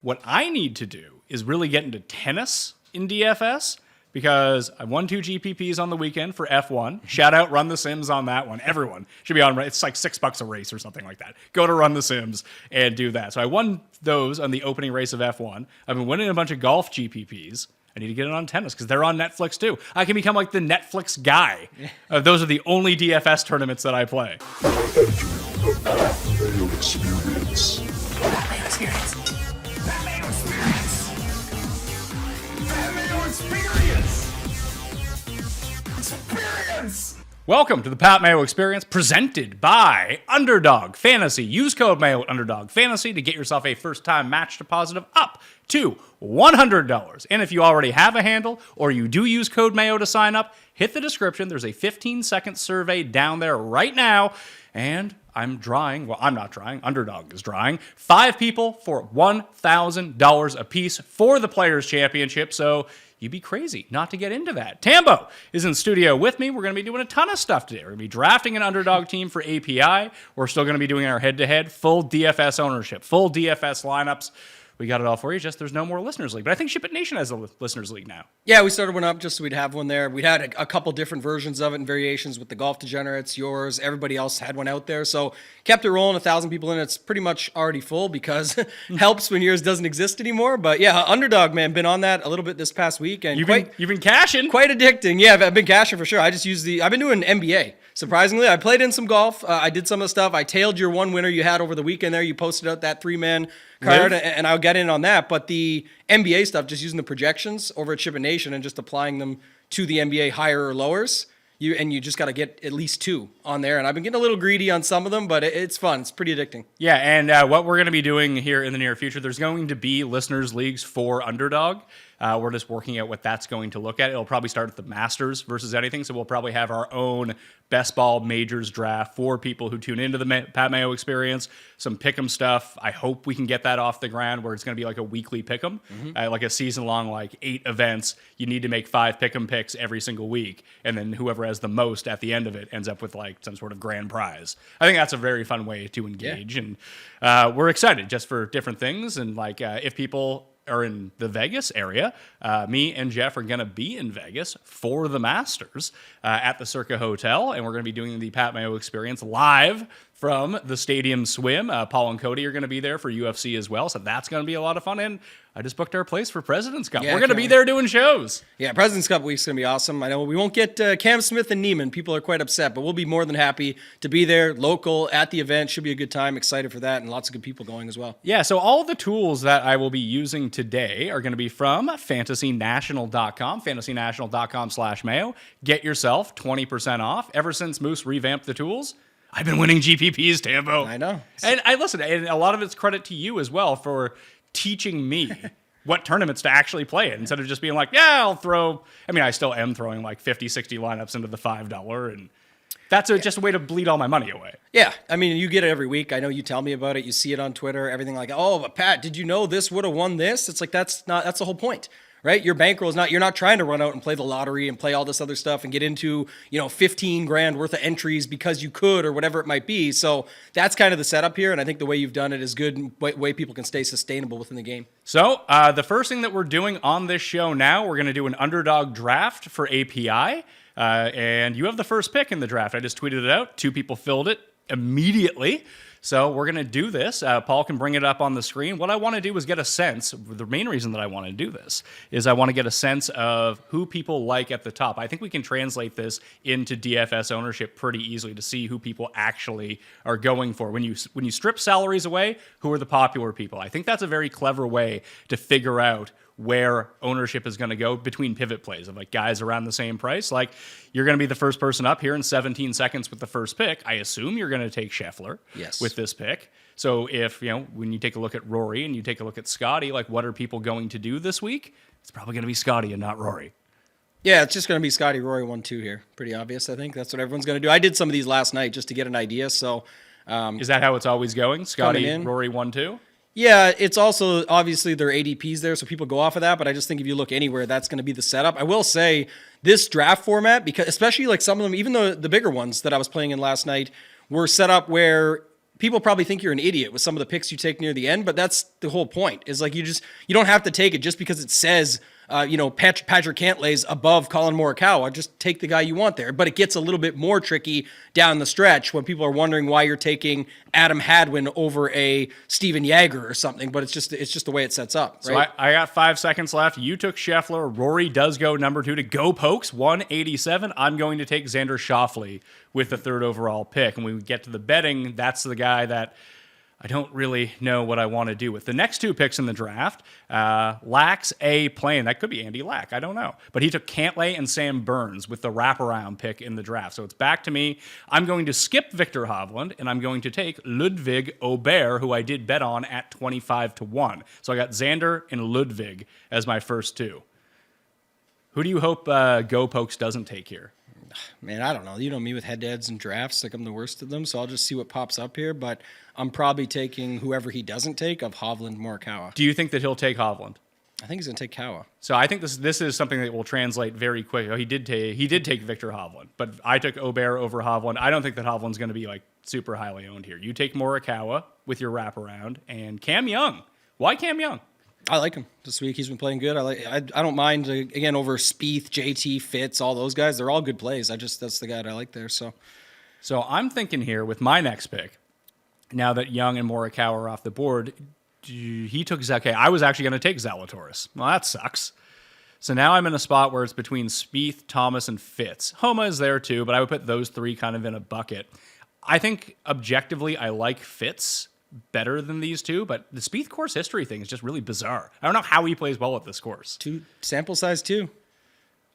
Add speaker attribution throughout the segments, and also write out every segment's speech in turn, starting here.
Speaker 1: What I need to do is really get into tennis in DFS because I won 2 GPPs on the weekend for F1. Shout out Run the Sims on that one. Everyone should be on. It's like $6 a race or something like that. Go to Run the Sims and do that. So I won those on the opening race of F1. I've been winning a bunch of golf GPPs. I need to get it on tennis because they're on Netflix too. I can become like the Netflix guy. Those are the only DFS tournaments that I play.
Speaker 2: Mayo experience.
Speaker 3: Mayo experience. Mayo experience. Mayo experience. Experience.
Speaker 1: Welcome to the Pat Mayo Experience, presented by Underdog Fantasy. Use code Mayo Underdog Fantasy to get yourself a first-time match deposit of up to $100. And if you already have a handle or you do use code Mayo to sign up, hit the description. There's a 15-second survey down there right now. And I'm drawing, well, I'm not drawing, Underdog is drawing, 5 people for $1,000 a piece for the Players' Championship. So you'd be crazy not to get into that. Tambo is in studio with me. We're going to be doing a ton of stuff today. We're going to be drafting an Underdog team for API. We're still going to be doing our head-to-head, full DFS ownership, full DFS lineups. We got it all for you, just there's no more Listeners League. But I think Ship It Nation has a Listeners League now.
Speaker 4: Yeah, we started one up just so we'd have one there. We'd had a couple different versions of it and variations with the Golf Degenerates, yours, everybody else had one out there. So kept it rolling, 1,000 people in it. It's pretty much already full because it helps when yours doesn't exist anymore. But yeah, Underdog, man, been on that a little bit this past week. And
Speaker 1: You've been cashing.
Speaker 4: Quite addicting. Yeah, I've been cashing for sure. I've been doing NBA. Surprisingly, I played in some golf. I did some of the stuff. I tailed your one winner you had over the weekend there. You posted out that 3-man card, and I'll get in on that. But the NBA stuff, just using the projections over at Ship It Nation and just applying them to the NBA higher or lowers, you just got to get at least 2 on there. And I've been getting a little greedy on some of them, but it's fun. It's pretty addicting.
Speaker 1: Yeah, and what we're going to be doing here in the near future, there's going to be Listeners Leagues for Underdog. We're just working out what that's going to look at. It'll probably start at the Masters versus anything, so we'll probably have our own best ball majors draft for people who tune into the Pat Mayo Experience, some pick'em stuff. I hope we can get that off the ground where it's going to be like a weekly pick'em, like a season-long, like 8 events. You need to make 5 pick'em picks every single week, and then whoever has the most at the end of it ends up with like some sort of grand prize. I think that's a very fun way to engage, and we're excited just for different things, and like if people are in the Vegas area, me and Jeff are going to be in Vegas for the Masters at the Circa Hotel, and we're going to be doing the Pat Mayo Experience live from the Stadium Swim. Paul and Cody are going to be there for UFC as well, so that's going to be a lot of fun, and I just booked our place for President's Cup.
Speaker 4: Yeah,
Speaker 1: we're going to be there doing shows.
Speaker 4: Yeah, President's Cup week's going to be awesome. I know we won't get Cam Smith and Neiman. People are quite upset, but we'll be more than happy to be there, local, at the event. Should be a good time. Excited for that, and lots of good people going as well.
Speaker 1: Yeah, so all the tools that I will be using today are going to be from fantasynational.com, fantasynational.com/Mayo. Get yourself 20% off. Ever since Moose revamped the tools, I've been winning GPPs, Tambo.
Speaker 4: I know.
Speaker 1: And and a lot of it's credit to you as well for teaching me what tournaments to actually play in instead of just being like, yeah, I'll throw. I mean, I still am throwing like 50, 60 lineups into the $5, and that's just a way to bleed all my money away.
Speaker 4: Yeah, I mean, you get it every week. I know you tell me about it. You see it on Twitter, everything like, oh, but Pat, did you know this would have won this? It's like, that's the whole point. Right? Your bankroll is not, you're not trying to run out and play the lottery and play all this other stuff and get into, 15 grand worth of entries because you could or whatever it might be. So that's kind of the setup here. And I think the way you've done it is good and way people can stay sustainable within the game.
Speaker 1: So the first thing that we're doing on this show now, we're going to do an Underdog Draft for API. And you have the first pick in the draft. I just tweeted it out. 2 people filled it immediately. So we're going to do this. Paul can bring it up on the screen. What I want to do is get a sense. The main reason that I want to do this is I want to get a sense of who people like at the top. I think we can translate this into DFS ownership pretty easily to see who people actually are going for. When you strip salaries away, who are the popular people? I think that's a very clever way to figure out where ownership is going to go between pivot plays of like guys around the same price. Like you're going to be the first person up here in 17 seconds with the first pick. I assume you're going to take Scheffler with this pick. So if, when you take a look at Rory and you take a look at Scotty, like what are people going to do this week? It's probably going to be Scotty and not Rory.
Speaker 4: Yeah, it's just going to be Scotty, Rory 1-2 here. Pretty obvious, I think. That's what everyone's going to do. I did some of these last night just to get an idea. So
Speaker 1: is that how it's always going? Scotty, Rory 1-2?
Speaker 4: Yeah, it's also obviously their ADPs there, so people go off of that. But I just think if you look anywhere, that's going to be the setup. I will say this draft format, because especially like some of them, even the bigger ones that I was playing in last night, were set up where people probably think you're an idiot with some of the picks you take near the end, but that's the whole point. Is like you don't have to take it just because it says Patrick Cantlay's above Colin Morikawa. Just take the guy you want there. But it gets a little bit more tricky down the stretch when people are wondering why you're taking Adam Hadwin over a Steven Yeager or something. But it's just the way it sets up. Right?
Speaker 1: So I got 5 seconds left. You took Scheffler. Rory does go number 2 to Go Pokes, 187. I'm going to take Xander Schauffele with the 3rd overall pick. And when we get to the betting, that's the guy that I don't really know what I want to do with. The next 2 picks in the draft, Lack's a plane. That could be Andy Lack. I don't know. But he took Cantlay and Sam Burns with the wraparound pick in the draft. So it's back to me. I'm going to skip Victor Hovland, and I'm going to take Ludwig Aubert, who I did bet on at 25-1. So I got Xander and Ludwig as my first 2. Who do you hope Go Pokes doesn't take here?
Speaker 4: Man, I don't know. You know me with head-to-heads and drafts. Like I'm the worst of them, so I'll just see what pops up here. But I'm probably taking whoever he doesn't take of Hovland Morikawa.
Speaker 1: Do you think that he'll take Hovland?
Speaker 4: I think he's going to take Kawa.
Speaker 1: So I think this is something that will translate very quick. Oh, he did take Victor Hovland, but I took Aubert over Hovland. I don't think that Hovland's going to be like super highly owned here. You take Morikawa with your wraparound and Cam Young. Why Cam Young?
Speaker 4: I like him this week. He's been playing good. I don't mind again over Spieth, JT, Fitz, all those guys. They're all good plays. That's the guy that I like there. So
Speaker 1: I'm thinking here with my next pick. Now that Young and Morikawa are off the board, he took Zeke. I was actually going to take Zalatoris. Well, that sucks. So now I'm in a spot where it's between Spieth, Thomas, and Fitz. Homa is there too, but I would put those 3 kind of in a bucket. I think objectively I like Fitz better than these 2, but the Spieth course history thing is just really bizarre. I don't know how he plays well at this course.
Speaker 4: 2 sample size 2.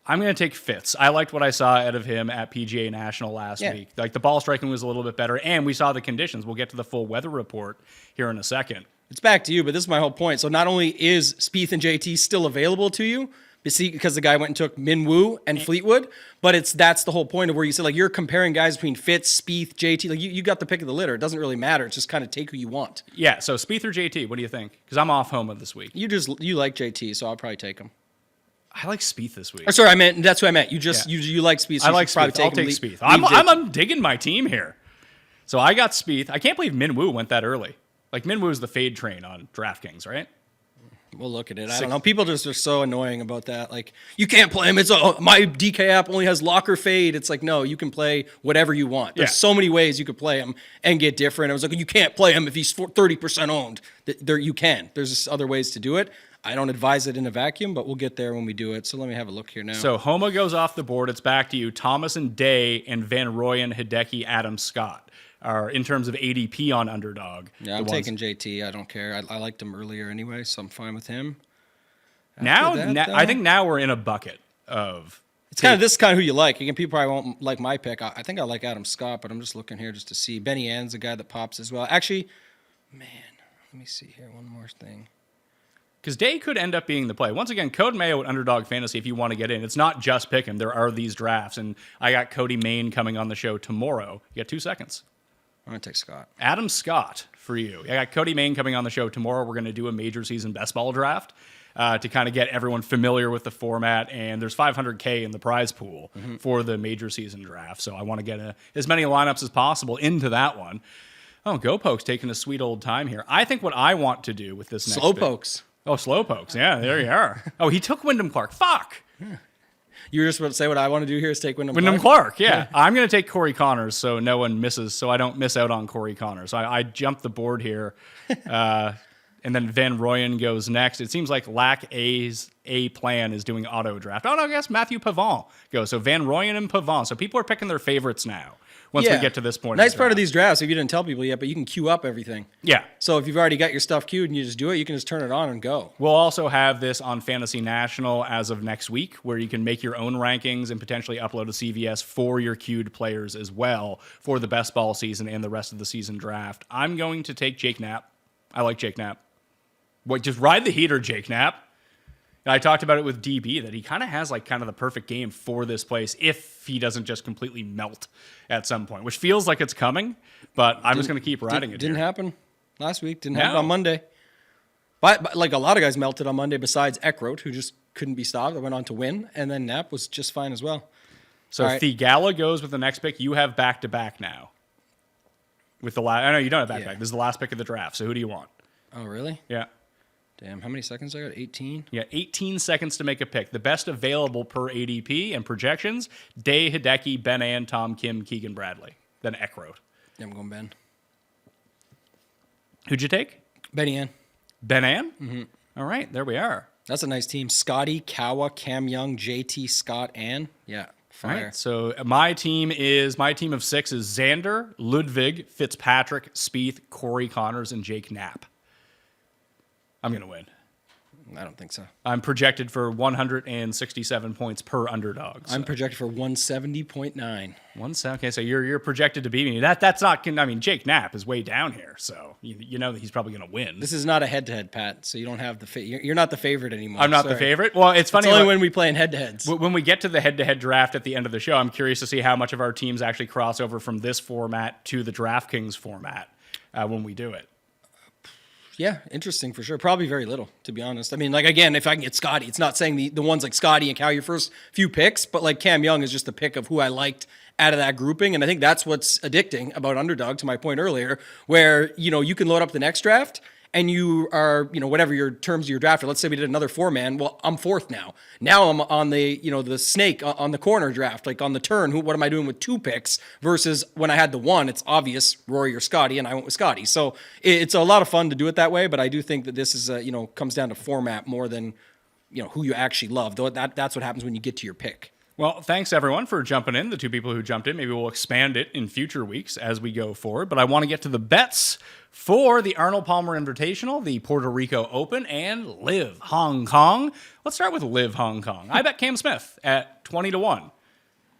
Speaker 1: I'm going to take Fitz. I liked what I saw out of him at PGA National last week. Like the ball striking was a little bit better, and we saw the conditions. We'll get to the full weather report here in a second.
Speaker 4: It's back to you, but this is my whole point. So not only is Spieth and JT still available to you, because the guy went and took Minwoo and Fleetwood, but that's the whole point of where you said like you're comparing guys between Fitz, Spieth, JT. Like you got the pick of the litter. It doesn't really matter. It's just kind of take who you want.
Speaker 1: Yeah. So Spieth or JT, what do you think? Because I'm off Homa this week.
Speaker 4: You like JT, so I'll probably take him.
Speaker 1: I like Spieth this week.
Speaker 4: Or sorry, that's what I meant. You like Spieth. So
Speaker 1: I like Spieth. I'll take Spieth. I'm digging my team here. So I got Spieth. I can't believe Minwoo went that early. Like Minwoo is the fade train on DraftKings, right?
Speaker 4: We'll look at it. I don't know. People just are so annoying about that. Like, you can't play him. My DK app only has locker fade. It's like, no, you can play whatever you want. There's so many ways you could play him and get different. It was like, you can't play him if he's 30% owned. You can. There's just other ways to do it. I don't advise it in a vacuum, but we'll get there when we do it. So let me have a look here now.
Speaker 1: So Homa goes off the board. It's back to you. Thomas and Day and Van Rooyen, Hideki, Adam Scott are in terms of ADP on Underdog.
Speaker 4: Yeah, I'm taking JT. I don't care. I liked him earlier anyway, so I'm fine with him.
Speaker 1: I think now we're in a bucket of.
Speaker 4: This is kind of who you like. Again, people probably won't like my pick. I think I like Adam Scott, but I'm just looking here just to see. Benny Ann's a guy that pops as well. Actually, man, let me see here. One more thing.
Speaker 1: Because Day could end up being the play. Once again, code Mayo at Underdog Fantasy if you want to get in. It's not just pick him. There are these drafts, and I got Cody Main coming on the show tomorrow. You got 2 seconds.
Speaker 4: I'm going to take Scott.
Speaker 1: Adam Scott for you. I got Cody Main coming on the show tomorrow. We're going to do a major season best ball draft to kind of get everyone familiar with the format. And there's $500K in the prize pool for the major season draft. So I want to get as many lineups as possible into that one. Oh, GoPoke's taking a sweet old time here. I think what I want to do with this next
Speaker 4: Slowpokes.
Speaker 1: Oh, Slowpokes. Yeah, there you are. Oh, he took Wyndham Clark. Fuck.
Speaker 4: Yeah. You were just about to say what I want to do here is take Wyndham
Speaker 1: Clark. Yeah. I'm going to take Corey Connors so no one misses, so I don't miss out on Corey Connors. I jumped the board here, and then Van Rooyen goes next. It seems like Lack A's A plan is doing auto draft. Oh, no, I guess Matthew Pavon goes. So Van Rooyen and Pavon. So people are picking their favorites now once we get to this point.
Speaker 4: Nice part of these drafts, if you didn't tell people yet, but you can queue up everything.
Speaker 1: Yeah.
Speaker 4: So if you've already got your stuff queued and you just do it, you can just turn it on and go.
Speaker 1: We'll also have this on Fantasy National as of next week, where you can make your own rankings and potentially upload a CVS for your queued players as well for the best ball season and the rest of the season draft. I'm going to take Jake Knapp. I like Jake Knapp. Just ride the heater, Jake Knapp. And I talked about it with DB that he kind of has like kind of the perfect game for this place if he doesn't just completely melt at some point, which feels like it's coming, but I'm just going to keep riding it.
Speaker 4: Didn't happen last week. Didn't happen on Monday. But like a lot of guys melted on Monday besides Eckroat, who just couldn't be stopped. I went on to win, and then Knapp was just fine as well.
Speaker 1: So Thigala goes with the next pick. You have back-to-back now. with the last. I know you don't have back-to-back.
Speaker 4: Yeah.
Speaker 1: This is the last pick of the draft. So who do you want?
Speaker 4: Oh, really?
Speaker 1: Yeah.
Speaker 4: Damn, how many seconds I got? 18?
Speaker 1: Yeah, 18 seconds to make a pick. The best available per ADP and projections, Day, Hideki, Ben Ann, Tom Kim, Keegan Bradley. Then Eckroat.
Speaker 4: Yeah, I'm going Ben.
Speaker 1: Who'd you take?
Speaker 4: Benny Ann.
Speaker 1: Ben Ann? Mm-hmm. All right, there we are.
Speaker 4: That's a nice team. Scotty, Kawa, Cam Young, JT, Scott, Ann. Yeah,
Speaker 1: All
Speaker 4: fire.
Speaker 1: right, so my team of 6 is Xander, Ludwig, Fitzpatrick, Spieth, Corey Connors, and Jake Knapp. I'm going to win.
Speaker 4: I don't think so.
Speaker 1: I'm projected for 167 points per underdog. So.
Speaker 4: I'm projected for 170.9.
Speaker 1: Okay, so you're projected to beat me. That's not. I mean, Jake Knapp is way down here, so you know that he's probably going to win.
Speaker 4: This is not a head-to-head, Pat, so you don't have the you're not the favorite anymore.
Speaker 1: I'm not the favorite. Well, it's funny.
Speaker 4: It's only when we play in head-to-heads.
Speaker 1: When we get to the head-to-head draft at the end of the show, I'm curious to see how much of our teams actually cross over from this format to the DraftKings format when we do it.
Speaker 4: Yeah, interesting for sure. Probably very little, to be honest. I mean, like, again, if I can get Scotty, it's not saying the ones like Scotty and Cal, your first few picks, but like Cam Young is just a pick of who I liked out of that grouping. And I think that's what's addicting about Underdog, to my point earlier, where, you can load up the next draft and you are, whatever your terms of your draft are. Let's say we did another 4-man. Well, I'm fourth now. Now I'm on the, the snake on the corner draft, like on the turn. What am I doing with 2 picks versus when I had the 1? It's obvious, Rory or Scotty, and I went with Scotty. So it's a lot of fun to do it that way. But I do think that this is, comes down to format more than, who you actually love. Though that's what happens when you get to your pick.
Speaker 1: Well, thanks everyone for jumping in. The 2 people who jumped in, maybe we'll expand it in future weeks as we go forward. But I want to get to the bets for the Arnold Palmer Invitational, the Puerto Rico Open, and Live Hong Kong. Let's start with Live Hong Kong. I bet Cam Smith at 20-1.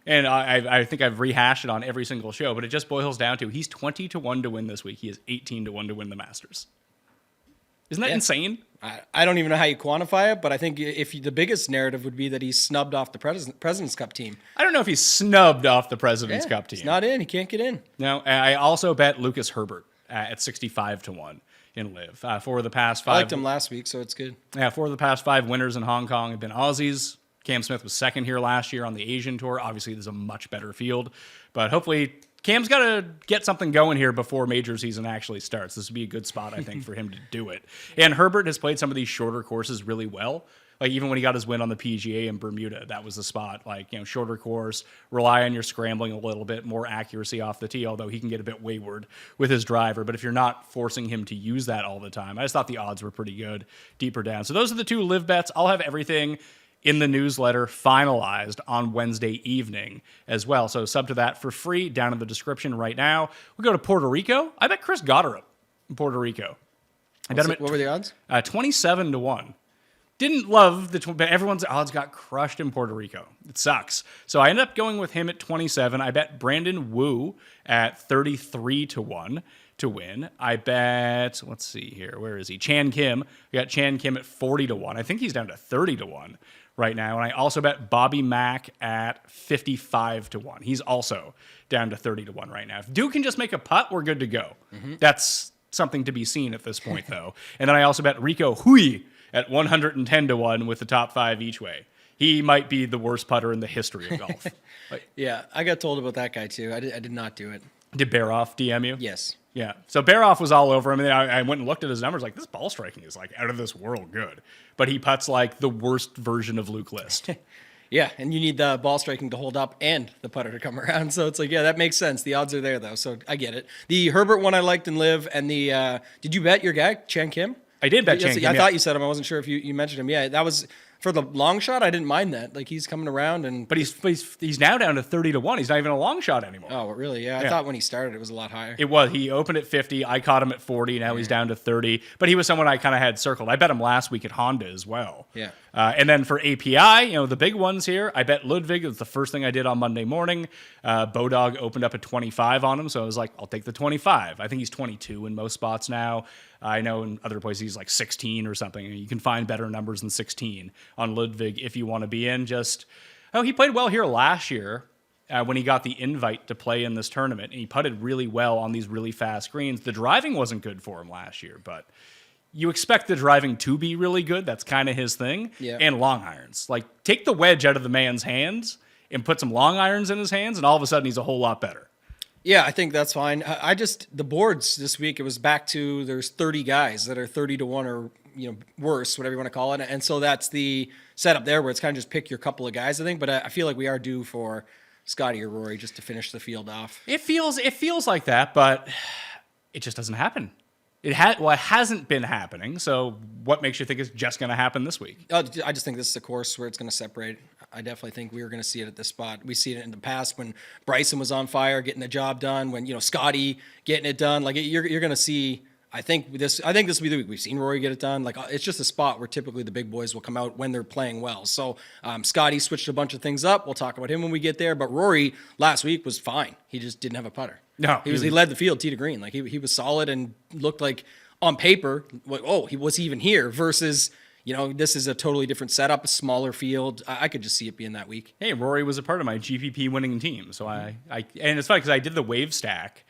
Speaker 1: And I think I've rehashed it on every single show, but it just boils down to he's 20-1 to win this week. He is 18-1 to win the Masters. Isn't that insane?
Speaker 4: I don't even know how you quantify it, but I think the biggest narrative would be that he's snubbed off the President's Cup team.
Speaker 1: I don't know if he's snubbed off the President's Cup team.
Speaker 4: He's not in. He can't get in.
Speaker 1: No, I also bet Lucas Herbert at 65-1 in Live. For the past 5...
Speaker 4: I liked him last week, so it's good.
Speaker 1: Yeah, 4 of the past 5 winners in Hong Kong have been Aussies. Cam Smith was second here last year on the Asian Tour. Obviously, there's a much better field, but hopefully Cam's got to get something going here before major season actually starts. This would be a good spot, I think, for him to do it. And Herbert has played some of these shorter courses really well. Like, even when he got his win on the PGA in Bermuda, that was the spot. Like, shorter course, rely on your scrambling a little bit, more accuracy off the tee, although he can get a bit wayward with his driver. But if you're not forcing him to use that all the time, I just thought the odds were pretty good deeper down. So those are the 2 Live bets. I'll have everything in the newsletter finalized on Wednesday evening as well. So sub to that for free down in the description right now. We'll go to Puerto Rico. I bet Chris Goddard in Puerto Rico.
Speaker 4: What were the odds?
Speaker 1: 27-1. Didn't love but everyone's odds got crushed in Puerto Rico. It sucks. So I ended up going with him at 27. I bet Brandon Wu at 33-1 to win. I bet, let's see here, where is he? Chan Kim. I got Chan Kim at 40-1. I think he's down to 30-1 right now. And I also bet Bobby Mack at 55-1. He's also down to 30-1 right now. If Duke can just make a putt, we're good to go. That's something to be seen at this point, though. And then I also bet Rico Hui at 110-1 with the top 5 each way. He might be the worst putter in the history of golf.
Speaker 4: Yeah, I got told about that guy too. I did not do it.
Speaker 1: Did Baroff DM you?
Speaker 4: Yes.
Speaker 1: Yeah. So Baroff was all over him. And I went and looked at his numbers. Like, this ball striking is like out of this world good. But he putts like the worst version of Luke List.
Speaker 4: Yeah, and you need the ball striking to hold up and the putter to come around. So it's like, yeah, that makes sense. The odds are there, though, so I get it. The Herbert one I liked in Live, and the did you bet your guy, Chan Kim?
Speaker 1: I did bet Chan Kim.
Speaker 4: I thought you said him. I wasn't sure if you mentioned him. Yeah, that was for the long shot. I didn't mind that. Like, he's coming around, and
Speaker 1: but he's now down to 30-1. He's not even a long shot anymore.
Speaker 4: Oh, really? Yeah, I thought when he started it was a lot higher.
Speaker 1: It was. He opened at 50. I caught him at 40. Now he's down to 30. But he was someone I kind of had circled. I bet him last week at Honda as well.
Speaker 4: Yeah.
Speaker 1: And then for API, the big ones here, I bet Ludwig. It was the first thing I did on Monday morning. Bodog opened up at 25 on him, so I was like, I'll take the 25. I think he's 22 in most spots now. I know in other places he's like 16 or something. You can find better numbers than 16 on Ludwig if you want to be in. He played well here last year when he got the invite to play in this tournament, and he putted really well on these really fast greens. The driving wasn't good for him last year, but you expect the driving to be really good. That's kind of his thing.
Speaker 4: Yeah.
Speaker 1: And long irons. Like, take the wedge out of the man's hands and put some long irons in his hands, and all of a sudden he's a whole lot better.
Speaker 4: Yeah, I think that's fine. The boards this week, it was back to there's 30 guys that are 30 to 1 or worse, whatever you want to call it. And so that's the setup there where it's kind of just pick your couple of guys, I think. But I feel like we are due for Scotty or Rory just to finish the field off.
Speaker 1: It feels like that, but it just doesn't happen. It hasn't been happening. So what makes you think it's just going to happen this week?
Speaker 4: I just think this is a course where it's going to separate. I definitely think we were going to see it at this spot. We see it in the past when Bryson was on fire, getting the job done. When Scotty getting it done. Like you're going to see. I think this will be the week. We've seen Rory get it done. Like it's just a spot where typically the big boys will come out when they're playing well. So Scotty switched a bunch of things up. We'll talk about him when we get there. But Rory last week was fine. He just didn't have a putter.
Speaker 1: No,
Speaker 4: he led the field tee to green. Like he was solid and looked like on paper. Like, he was even here versus. This is a totally different setup, a smaller field. I could just see it being that week.
Speaker 1: Hey, Rory was a part of my GPP winning team, so and it's funny because I did the wave stack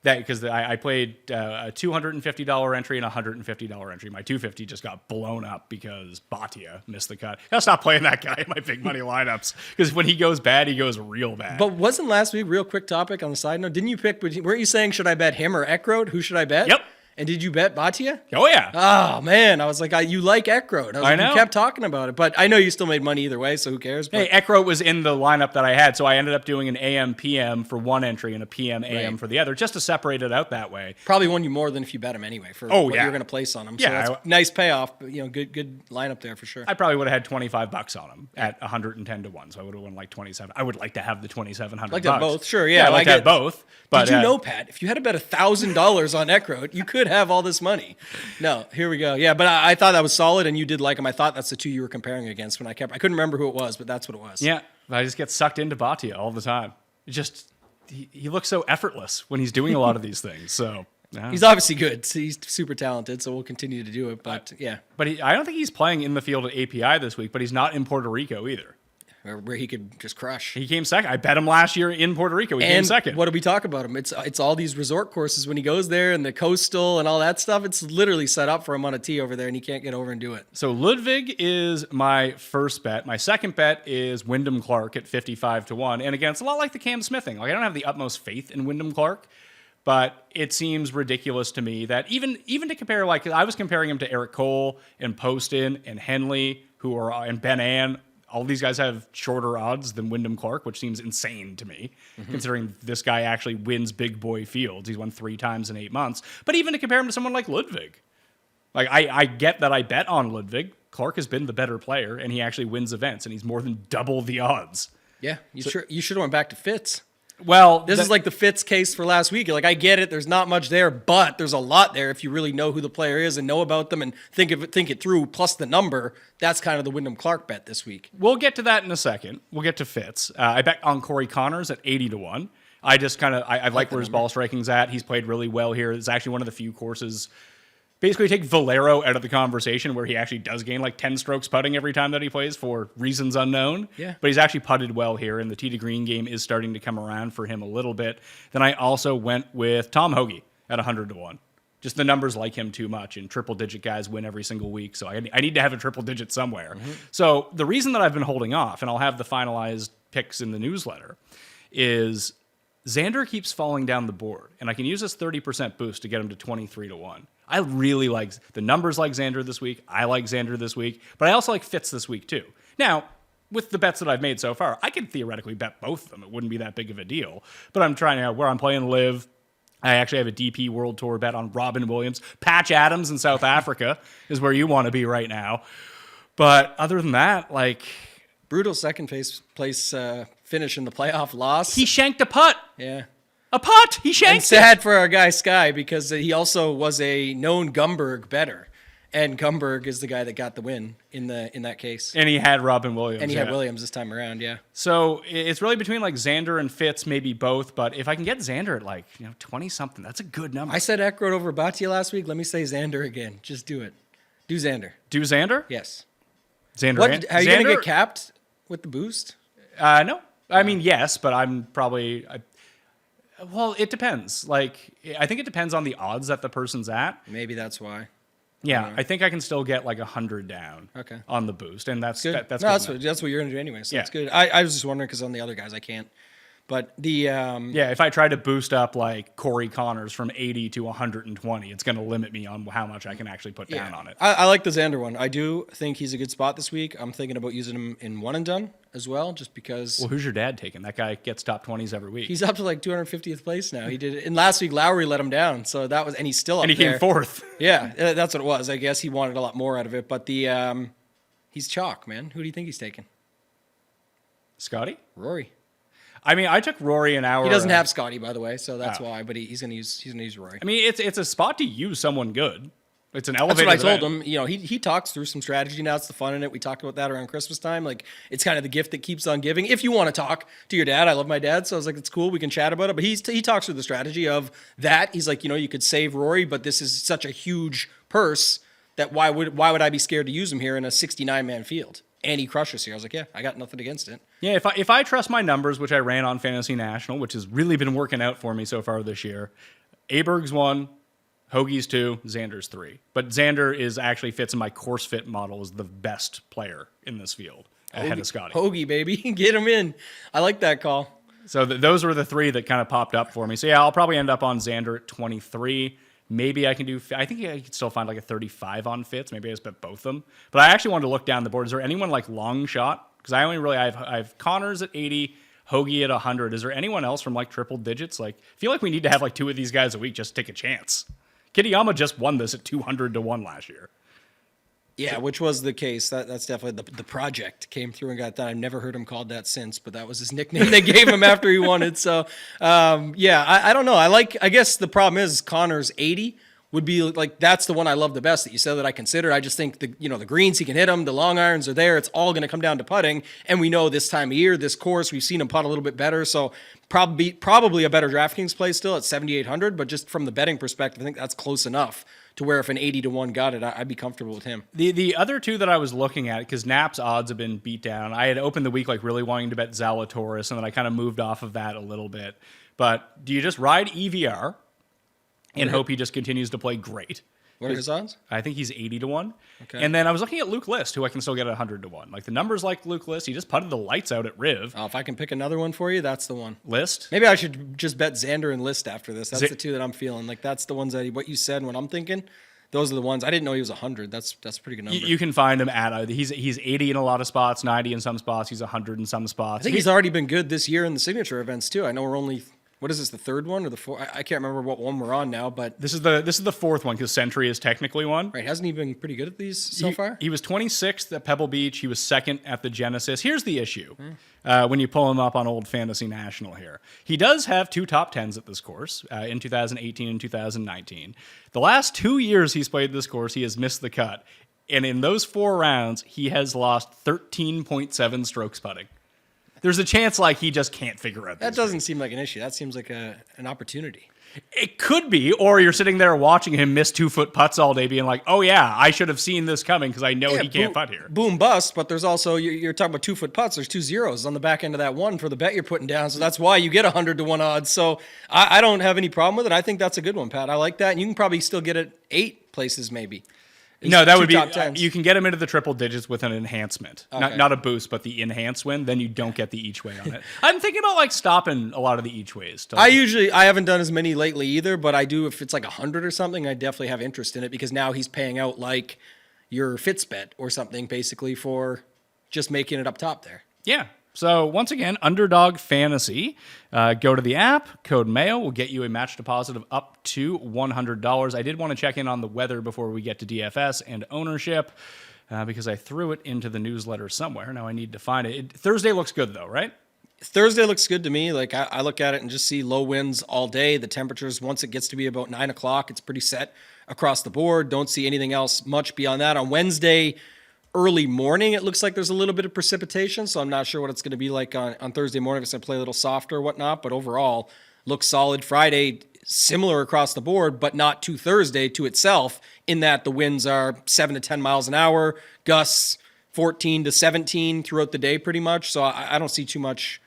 Speaker 1: because I played a $250 entry and a $150 entry. My $250 just got blown up because Bhatia missed the cut. Gotta stop playing that guy in my big money lineups because when he goes bad, he goes real bad.
Speaker 4: But wasn't last week, real quick topic on the side note, didn't you pick? Weren't you saying should I bet him or Ekrode? Who should I bet?
Speaker 1: Yep.
Speaker 4: And did you bet Bhatia?
Speaker 1: Oh, yeah.
Speaker 4: Oh, man. I was like, you like Ekrode. I
Speaker 1: know.
Speaker 4: You kept talking about it. But I know you still made money either way, so who cares? But
Speaker 1: Hey, Ekrode was in the lineup that I had, so I ended up doing an AM PM for one entry and a PM AM for the other, just to separate it out that way.
Speaker 4: Probably won you more than if you bet him anyway for what you're going to place on him. So
Speaker 1: Yeah,
Speaker 4: that's nice payoff. But, good lineup there for sure.
Speaker 1: I probably would have had $25 on him at 110 to 1, so I would have won like 27. I would like to have the 2,700.
Speaker 4: Like to have both, sure. Yeah,
Speaker 1: I'd like to have both. But,
Speaker 4: did you know, Pat? If you had to bet $1,000 on Ekrode, you could have all this money. No, here we go. Yeah, but I thought that was solid, and you did like him. I thought that's the two you were comparing against when I couldn't remember who it was, but that's what it was.
Speaker 1: Yeah, I just get sucked into Bhatia all the time. He looks so effortless when he's doing a lot of these things. So
Speaker 4: he's obviously good. He's super talented, so we'll continue to do it. But yeah,
Speaker 1: but I don't think he's playing in the field at API this week. But he's not in Puerto Rico either.
Speaker 4: Where he could just crush.
Speaker 1: He came second. I bet him last year in Puerto Rico. He came second.
Speaker 4: What did we talk about him? It's all these resort courses when he goes there and the coastal and all that stuff. It's literally set up for him on a tee over there, and he can't get over and do it.
Speaker 1: So Ludwig is my first bet. My second bet is Wyndham Clark at 55 to 1. And again, it's a lot like the Cam Smithing. Like I don't have the utmost faith in Wyndham Clark, but it seems ridiculous to me that even to compare, like I was comparing him to Eric Cole and Poston and Henley, and Ben Ann. All these guys have shorter odds than Wyndham Clark, which seems insane to me, considering this guy actually wins big boy fields. He's won 3 times in 8 months. But even to compare him to someone like Ludwig, like I get that I bet on Ludwig. Clark has been the better player, and he actually wins events, and he's more than double the odds.
Speaker 4: Yeah, you should have went back to Fitz.
Speaker 1: Well,
Speaker 4: this is like the Fitz case for last week. Like I get it, there's not much there, but there's a lot there if you really know who the player is and know about them and think it through. Plus the number, that's kind of the Wyndham Clark bet this week.
Speaker 1: We'll get to that in a second. We'll get to Fitz. I bet on Corey Connors at 80 to 1. I just I like where his ball striking's at. He's played really well here. It's actually one of the few courses. Basically, take Valero out of the conversation where he actually does gain like 10 strokes putting every time that he plays for reasons unknown.
Speaker 4: Yeah.
Speaker 1: But he's actually putted well here, and the tee to green game is starting to come around for him a little bit. Then I also went with Tom Hoagie at 100 to 1. Just the numbers like him too much, and triple-digit guys win every single week, so I need to have a triple-digit somewhere. So the reason that I've been holding off, and I'll have the finalized picks in the newsletter, is Xander keeps falling down the board, and I can use this 30% boost to get him to 23 to 1. I really like the numbers like Xander this week. I like Xander this week, but I also like Fitz this week too. Now, with the bets that I've made so far, I could theoretically bet both of them. It wouldn't be that big of a deal, but I'm trying to, where I'm playing live. I actually have a DP World Tour bet on Robin Williams. Patch Adams in South Africa is where you want to be right now. But other than that, like...
Speaker 4: Brutal second place finish in the playoff loss.
Speaker 1: He shanked a putt.
Speaker 4: Yeah.
Speaker 1: A putt. He shanked
Speaker 4: and sad for our guy Sky because he also was a known Gumberg bettor. And Gumberg is the guy that got the win in that case.
Speaker 1: And he had Robin Williams.
Speaker 4: And he had Williams this time around, yeah.
Speaker 1: So it's really between like Xander and Fitz, maybe both. But if I can get Xander at like 20-something, that's a good number.
Speaker 4: I said Ekrode over Bhatia last week. Let me say Xander again. Just do it. Do Xander.
Speaker 1: Do Xander?
Speaker 4: Yes.
Speaker 1: Xander.
Speaker 4: Are you going to get capped with the boost?
Speaker 1: No. I mean, yes, but I'm probably... well, it depends. Like, I think it depends on the odds that the person's at.
Speaker 4: Maybe that's why.
Speaker 1: Yeah, I think I can still get like 100 down on the boost, and that's good. That's
Speaker 4: what you're going to do anyway, so that's good. I was just wondering because on the other guys I can't. But the
Speaker 1: Yeah, if I try to boost up like Corey Connors from 80 to 120, it's going to limit me on how much I can actually put down on it.
Speaker 4: I like the Xander one. I do think he's a good spot this week. I'm thinking about using him in one and done as well, just because.
Speaker 1: Well, who's your dad taking? That guy gets top 20s every week.
Speaker 4: He's up to like 250th place now. He did, and last week Lowry let him down, so that was, and he's still up
Speaker 1: and he
Speaker 4: there.
Speaker 1: came fourth.
Speaker 4: Yeah, that's what it was. I guess he wanted a lot more out of it, but he's chalk, man. Who do you think he's taking?
Speaker 1: Scotty?
Speaker 4: Rory.
Speaker 1: I mean, I took Rory an hour.
Speaker 4: He doesn't have Scotty, by the way, so that's why. But he's gonna use Rory.
Speaker 1: I mean, it's a spot to use someone good. It's an
Speaker 4: That's
Speaker 1: elevated.
Speaker 4: what I told
Speaker 1: event.
Speaker 4: him. You know, he talks through some strategy now. It's the fun in it. We talked about that around Christmas time. Like, it's kind of the gift that keeps on giving. If you want to talk to your dad, I love my dad, so I was like, it's cool. We can chat about it. But he talks through the strategy of that. He's like, you could save Rory, but this is such a huge purse that why would I be scared to use him here in a 69-man field? And he crushes here. I was like, yeah, I got nothing against it.
Speaker 1: Yeah, if I trust my numbers, which I ran on Fantasy National, which has really been working out for me so far this year, Aberg's 1, Hoagie's 2, Xander's 3. But Xander actually fits in my course fit model as the best player in this field ahead of Scotty.
Speaker 4: Hoagie, baby. Get him in. I like that call.
Speaker 1: So those were the three that kind of popped up for me. So yeah, I'll probably end up on Xander at 23. Maybe I can do, I think I could still find like a 35 on Fitz. Maybe I just bet both of them. But I actually wanted to look down the board. Is there anyone like long shot? Because I have Connors at 80, Hoagie at 100. Is there anyone else from like triple digits? Like, I feel like we need to have like 2 of these guys a week just to take a chance. Kitayama just won this at 200 to 1 last year.
Speaker 4: Yeah, which was the case. That's definitely the project came through and got that. I've never heard him called that since, but that was his nickname they gave him after he won it. So, I don't know. I guess the problem is Connor's 80 would be like, that's the one I love the best that you said that I considered. I just think the greens, he can hit them. The long irons are there. It's all going to come down to putting. And we know this time of year, this course, we've seen him putt a little bit better. So probably a better DraftKings play still at 7,800, but just from the betting perspective, I think that's close enough to where if an 80 to 1 got it, I'd be comfortable with him.
Speaker 1: The other two that I was looking at, because Knapp's odds have been beat down. I had opened the week like really wanting to bet Zalatoris, and then I kind of moved off of that a little bit. But do you just ride EVR and hope he just continues to play great?
Speaker 4: What are his odds?
Speaker 1: I think he's 80 to 1.
Speaker 4: Okay.
Speaker 1: And then I was looking at Luke List, who I can still get at 100 to 1. Like the numbers like Luke List, he just putted the lights out at Riv.
Speaker 4: Oh, if I can pick another one for you, that's the one.
Speaker 1: List?
Speaker 4: Maybe I should just bet Xander and List after this. That's the two that I'm feeling. Like that's the ones that what you said and what I'm thinking. Those are the ones. I didn't know he was 100. That's a pretty good number.
Speaker 1: You can find him at he's 80 in a lot of spots, 90 in some spots. He's 100 in some spots.
Speaker 4: I think he's already been good this year in the signature events too. I know we're only. What is this, the third one or the fourth? I can't remember what one we're on now, but
Speaker 1: this is the fourth one because Sentry is technically one.
Speaker 4: Right, hasn't he been pretty good at these so far?
Speaker 1: He was 26th at Pebble Beach. He was second at the Genesis. Here's the issue when you pull him up on Old Fantasy National here. He does have 2 top 10s at this course in 2018 and 2019. The last 2 years he's played this course, he has missed the cut. And in those 4 rounds, he has lost 13.7 strokes putting. There's a chance like he just can't figure out
Speaker 4: that doesn't seem like an issue. That seems like an opportunity.
Speaker 1: It could be, or you're sitting there watching him miss 2-foot putts all day being like, oh yeah, I should have seen this coming because I know he can't putt here.
Speaker 4: Boom bust, but there's also, you're talking about 2-foot putts, there's 2 zeros on the back end of that one for the bet you're putting down, so that's why you get 100 to 1 odds. So I don't have any problem with it. I think that's a good one, Pat. I like that, and you can probably still get it 8 places maybe.
Speaker 1: No, that would be,
Speaker 4: top 10s.
Speaker 1: You can get him into the triple digits with an enhancement.
Speaker 4: Okay.
Speaker 1: Not a boost, but the enhanced win, then you don't get the each way on it. I'm thinking about like stopping a lot of the each ways.
Speaker 4: I haven't done as many lately either, but I do, if it's like 100 or something, I definitely have interest in it because now he's paying out like your Fitz bet or something basically for just making it up top there.
Speaker 1: Yeah. So once again, Underdog Fantasy. Go to the app. Code Mayo will get you a match deposit of up to $100. I did want to check in on the weather before we get to DFS and ownership because I threw it into the newsletter somewhere. Now I need to find it. Thursday looks good though, right?
Speaker 4: Thursday looks good to me. Like I look at it and just see low winds all day. The temperatures, once it gets to be about 9 o'clock, it's pretty set across the board. Don't see anything else much beyond that. On Wednesday, early morning, it looks like there's a little bit of precipitation, so I'm not sure what it's going to be like on Thursday morning. If it's going to play a little softer or whatnot, but overall, looks solid. Friday, similar across the board, but not to Thursday to itself, in that the winds are 7 to 10 miles an hour, gusts 14 to 17 throughout the day pretty much, so I don't see too much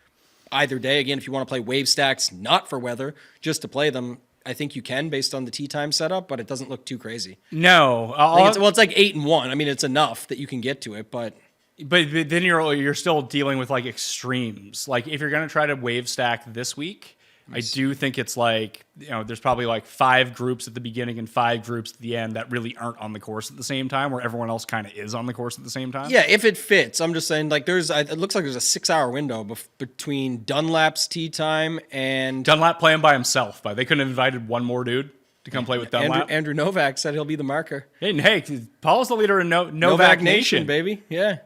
Speaker 4: either day. Again, if you want to play wave stacks, not for weather, just to play them, I think you can based on the tee time setup, but it doesn't look too crazy.
Speaker 1: No.
Speaker 4: It's like 8 and 1. I mean, it's enough that you can get to it, but
Speaker 1: But then you're still dealing with like extremes. Like if you're going to try to wave stack this week, I do think it's like, there's probably like 5 groups at the beginning and 5 groups at the end that really aren't on the course at the same time, where everyone else kind of is on the course at the same time.
Speaker 4: Yeah, if it fits. I'm just saying, like, it looks like there's a 6-hour window between Dunlap's tee time and
Speaker 1: Dunlap playing by himself, but they couldn't have invited one more dude to come play with Dunlap.
Speaker 4: Andrew Novak said he'll be the marker.
Speaker 1: Hey, Paul's the leader in Novak Nation,
Speaker 4: baby. Yeah.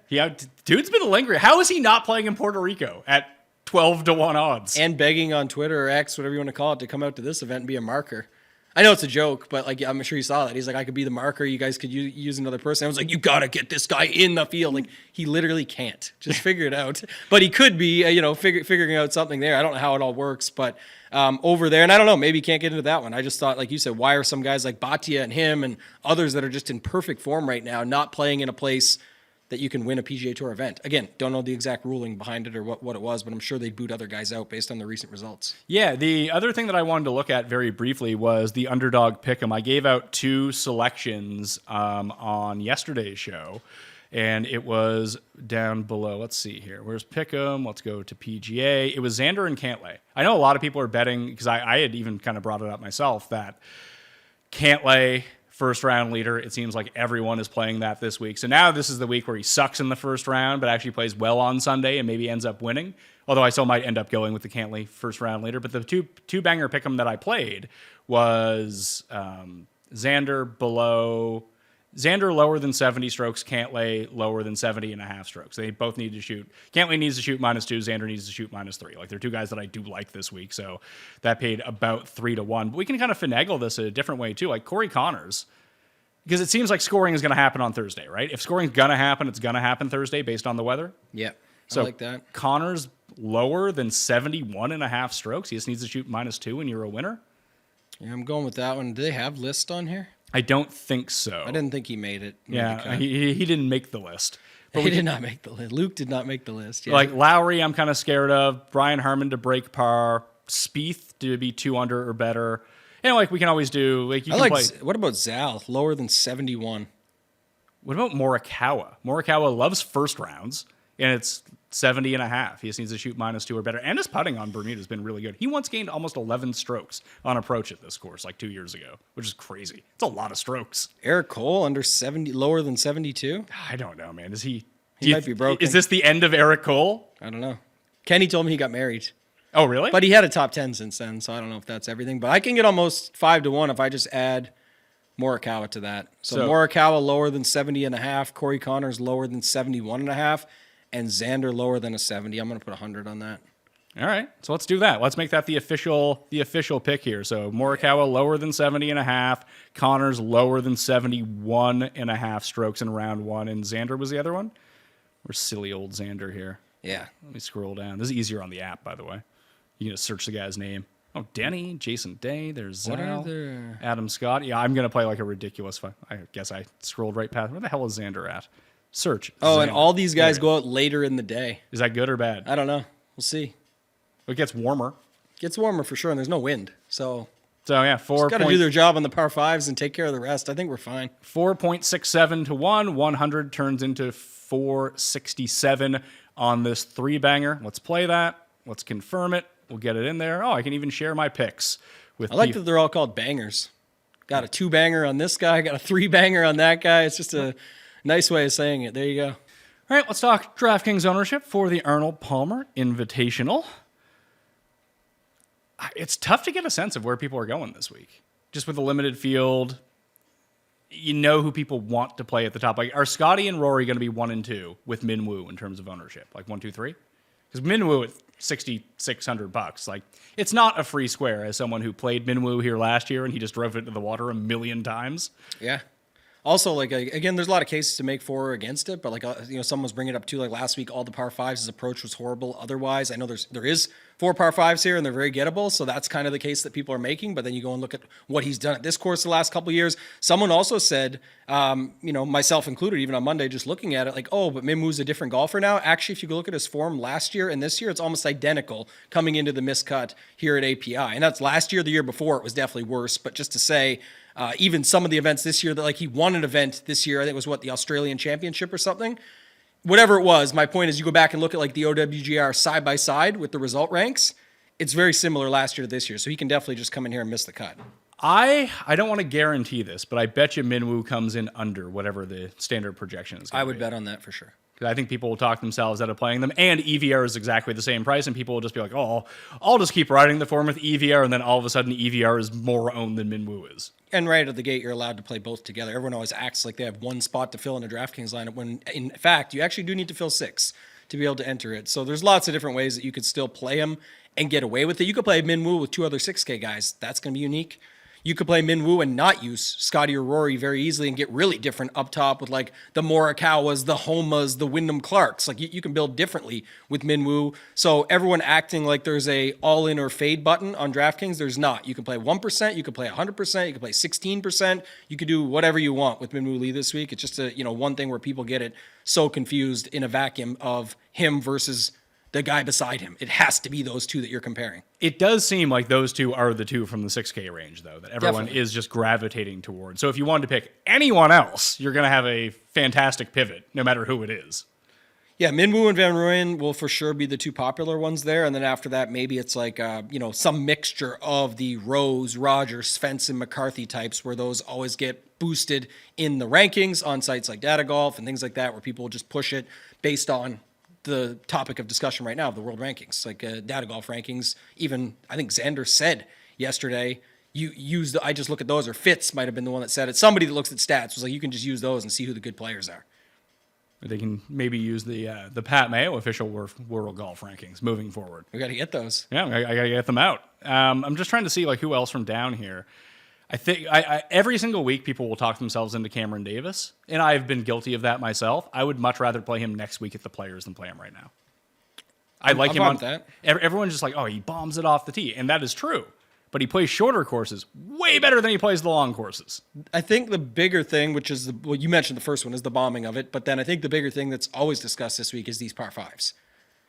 Speaker 1: Dude's been lingering. How is he not playing in Puerto Rico at 12-1 odds?
Speaker 4: And begging on Twitter or X, whatever you want to call it, to come out to this event and be a marker. I know it's a joke, but like I'm sure you saw that. He's like, I could be the marker. You guys could use another person. I was like, you got to get this guy in the field. Like, he literally can't. Just figure it out. But he could be, figuring out something there. I don't know how it all works, but over there, and I don't know, maybe he can't get into that one. I just thought, like you said, why are some guys like Bhatia and him and others that are just in perfect form right now not playing in a place that you can win a PGA Tour event? Again, don't know the exact ruling behind it or what it was, but I'm sure they'd boot other guys out based on the recent results.
Speaker 1: Yeah, the other thing that I wanted to look at very briefly was the Underdog Pick'em. I gave out 2 selections on yesterday's show, and it was down below. Let's see here. Where's Pick'em? Let's go to PGA. It was Xander and Cantlay. I know a lot of people are betting, because I had even kind of brought it up myself, that Cantlay, first round leader. It seems like everyone is playing that this week. So now this is the week where he sucks in the first round, but actually plays well on Sunday and maybe ends up winning. Although I still might end up going with the Cantlay first round leader. But the two banger pick'em that I played was Xander lower than 70 strokes, Cantlay lower than 70.5 strokes. They both need to shoot. Cantlay needs to shoot -2. Xander needs to shoot -3. Like, they're 2 guys that I do like this week. So that paid about 3-1. But we can kind of finagle this a different way too. Like Corey Connors, because it seems like scoring is going to happen on Thursday, right? If scoring's going to happen, it's going to happen Thursday based on the weather.
Speaker 4: Yeah,
Speaker 1: so
Speaker 4: I like that.
Speaker 1: Connors lower than 71.5 strokes. He just needs to shoot -2 and you're a winner.
Speaker 4: Yeah, I'm going with that one. Do they have list on here?
Speaker 1: I don't think so.
Speaker 4: I didn't think he made it.
Speaker 1: Yeah, he didn't make the list.
Speaker 4: But he did not make the list. Luke did not make the list. Yeah.
Speaker 1: Like Lowry, I'm kind of scared of. Brian Harmon to break par. Spieth to be 2 under or better. And like we can always do. Like you can play.
Speaker 4: What about Zal? Lower than 71.
Speaker 1: What about Morikawa? Morikawa loves first rounds, and it's 70.5. He just needs to shoot -2 or better. And his putting on Bermuda has been really good. He once gained almost 11 strokes on approach at this course like 2 years ago, which is crazy. It's a lot of strokes.
Speaker 4: Eric Cole under 70, lower than 72?
Speaker 1: I don't know, man. Is he?
Speaker 4: He might be broken.
Speaker 1: Is this the end of Eric Cole?
Speaker 4: I don't know. Kenny told me he got married.
Speaker 1: Oh, really?
Speaker 4: But he had a top 10 since then, so I don't know if that's everything. But I can get almost 5-1 if I just add Morikawa to that. So Morikawa lower than 70.5, Corey Connors lower than 71.5, and Xander lower than a 70. I'm going to put 100 on that.
Speaker 1: All right, so let's do that. Let's make that the official pick here. So Morikawa lower than 70.5, Connors lower than 71.5 strokes in round 1, and Xander was the other one? We're silly old Xander here.
Speaker 4: Yeah.
Speaker 1: Let me scroll down. This is easier on the app, by the way. You can just search the guy's name. Oh, Denny, Jason Day, there's Zal, Adam Scott. Yeah, I'm going to play like a ridiculous one. I guess I scrolled right past. Where the hell is Xander at? Search.
Speaker 4: Oh,
Speaker 1: Xander.
Speaker 4: And all these guys go out later in the day.
Speaker 1: Is that good or bad?
Speaker 4: I don't know. We'll see.
Speaker 1: It gets warmer.
Speaker 4: Gets warmer for sure, and there's no wind. So
Speaker 1: yeah,
Speaker 4: got to do their job on the par 5s and take care of the rest. I think we're fine.
Speaker 1: 4.67 to 1. 100 turns into 467 on this 3-banger. Let's play that. Let's confirm it. We'll get it in there. Oh, I can even share my picks with.
Speaker 4: I like that they're all called bangers. Got a 2-banger on this guy. Got a 3-banger on that guy. It's just a nice way of saying it. There you go.
Speaker 1: All right, let's talk DraftKings ownership for the Arnold Palmer Invitational. It's tough to get a sense of where people are going this week. Just with a limited field, you know who people want to play at the top. Like, are Scotty and Rory going to be 1 and 2 with Minwoo in terms of ownership? Like 1, 2, 3? Because Minwoo at $6,600, like, it's not a free square as someone who played Minwoo here last year and he just drove it into the water 1,000,000 times.
Speaker 4: Yeah. Also, like, again, there's a lot of cases to make for or against it, but like, someone was bringing it up too. Like last week, all the par 5s, his approach was horrible. Otherwise, I know there is 4 par 5s here, and they're very gettable. So that's kind of the case that people are making. But then you go and look at what he's done at this course the last couple of years. Someone also said, myself included, even on Monday, just looking at it, like, oh, but Minwoo's a different golfer now. Actually, if you go look at his form last year and this year, it's almost identical coming into the miscut here at API. And that's last year. The year before, it was definitely worse. But just to say, even some of the events this year that, like, he won an event this year, I think it was the Australian Championship or something. whatever it was, my point is you go back and look at like the OWGR side by side with the result ranks. It's very similar last year to this year. So he can definitely just come in here and miss the cut.
Speaker 1: I don't want to guarantee this, but I bet you Minwoo comes in under whatever the standard projection is.
Speaker 4: I would bet on that for sure.
Speaker 1: I think people will talk themselves out of playing them, and EVR is exactly the same price, and people will just be like, oh, I'll just keep riding the form with EVR, and then all of a sudden EVR is more owned than Minwoo is.
Speaker 4: And right at the gate, you're allowed to play both together. Everyone always acts like they have one spot to fill in a DraftKings lineup, when in fact, you actually do need to fill 6 to be able to enter it. So there's lots of different ways that you could still play them and get away with it. You could play Minwoo with 2 other 6K guys. That's going to be unique. You could play Minwoo and not use Scotty or Rory very easily and get really different up top with like the Morikawas, the Homas, the Wyndham Clarks. Like you can build differently with Minwoo. So everyone acting like there's a all-in or fade button on DraftKings, there's not. You can play 1%, you can play 100%, you can play 16%. You can do whatever you want with Minwoo Lee this week. It's just one thing where people get it so confused in a vacuum of him versus the guy beside him. It has to be those two that you're comparing.
Speaker 1: It does seem like those two are the two from the 6K range, though, that everyone
Speaker 4: Definitely
Speaker 1: is just gravitating towards. So if you wanted to pick anyone else, you're going to have a fantastic pivot, no matter who it is.
Speaker 4: Yeah, Minwoo and Van Rooyen will for sure be the two popular ones there. And then after that, maybe it's like, some mixture of the Rose, Rogers, Svensson, McCarthy types where those always get boosted in the rankings on sites like Data Golf and things like that, where people will just push it based on the topic of discussion right now of the world rankings, like Data Golf rankings. Even I think Xander said yesterday, I just look at those, or Fitz might have been the one that said it. Somebody that looks at stats was like, you can just use those and see who the good players are.
Speaker 1: They can maybe use the Pat Mayo official world golf rankings moving forward.
Speaker 4: We got to get those.
Speaker 1: Yeah, I got to get them out. I'm just trying to see like who else from down here. I think every single week people will talk themselves into Cameron Davis, and I've been guilty of that myself. I would much rather play him next week at the Players than play him right now. I like him on
Speaker 4: that.
Speaker 1: Everyone's just like, oh, he bombs it off the tee, and that is true. But he plays shorter courses way better than he plays the long courses.
Speaker 4: I think the bigger thing, which is you mentioned the first one, is the bombing of it. But then I think the bigger thing that's always discussed this week is these par fives.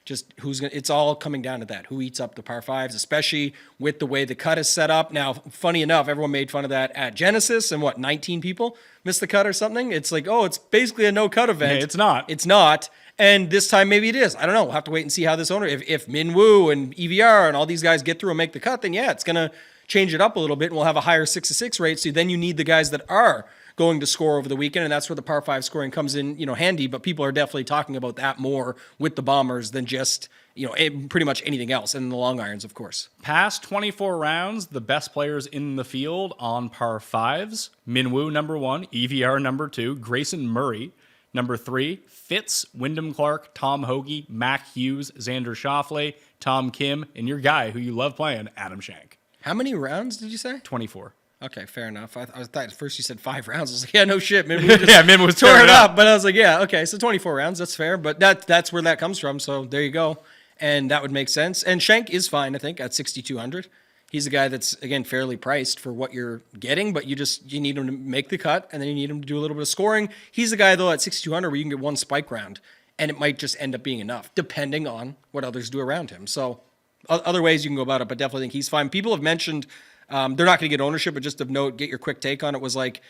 Speaker 4: Just it's all coming down to that. Who eats up the par fives, especially with the way the cut is set up. Now, funny enough, everyone made fun of that at Genesis, and 19 people missed the cut or something. It's like, oh, it's basically a no cut event.
Speaker 1: Hey, it's not.
Speaker 4: It's not. And this time maybe it is. I don't know. We'll have to wait and see how this owner, if Minwoo and EVR and all these guys get through and make the cut, then yeah, it's going to change it up a little bit, and we'll have a higher 6-6 rate. So then you need the guys that are going to score over the weekend, and that's where the par 5 scoring comes in, handy. But people are definitely talking about that more with the bombers than just, pretty much anything else, and the long irons, of course.
Speaker 1: Past 24 rounds, the best players in the field on par 5s. Minwoo, number 1. EVR, number 2. Grayson Murray, number 3. Fitz, Wyndham Clark, Tom Hoagie, Mac Hughes, Xander Schauffele, Tom Kim, and your guy who you love playing, Adam Schenk.
Speaker 4: How many rounds did you say?
Speaker 1: 24.
Speaker 4: Okay, fair enough. I thought at first you said 5 rounds. I was like, yeah, no shit. Minwoo just
Speaker 1: Minwoo was
Speaker 4: tore it up. But I was like, yeah, okay, so 24 rounds. That's fair. But that's where that comes from. So there you go. And that would make sense. And Schenk is fine, I think, at 6,200. He's a guy that's, again, fairly priced for what you're getting, but you need him to make the cut, and then you need him to do a little bit of scoring. He's a guy, though, at 6,200 where you can get one spike round, and it might just end up being enough, depending on what others do around him. So other ways you can go about it, but definitely think he's fine. People have mentioned they're not going to get ownership, but just of note, get your quick take on it, was like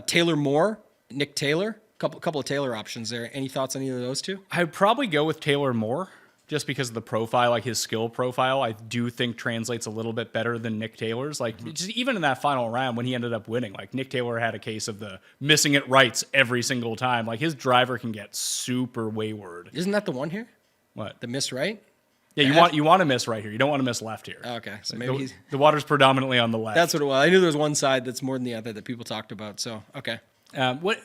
Speaker 4: Taylor Moore, Nick Taylor, couple of Taylor options there. Any thoughts on either of those two?
Speaker 1: I'd probably go with Taylor Moore just because of the profile, like his skill profile. I do think translates a little bit better than Nick Taylor's. Like just even in that final round when he ended up winning, like Nick Taylor had a case of the missing it rights every single time. Like his driver can get super wayward.
Speaker 4: Isn't that the one here?
Speaker 1: What?
Speaker 4: The miss right?
Speaker 1: Yeah, you want to miss right here. You don't want to miss left here.
Speaker 4: Okay, so maybe
Speaker 1: the water's predominantly on the left.
Speaker 4: That's what it was. I knew there was one side that's more than the other that people talked about. So okay.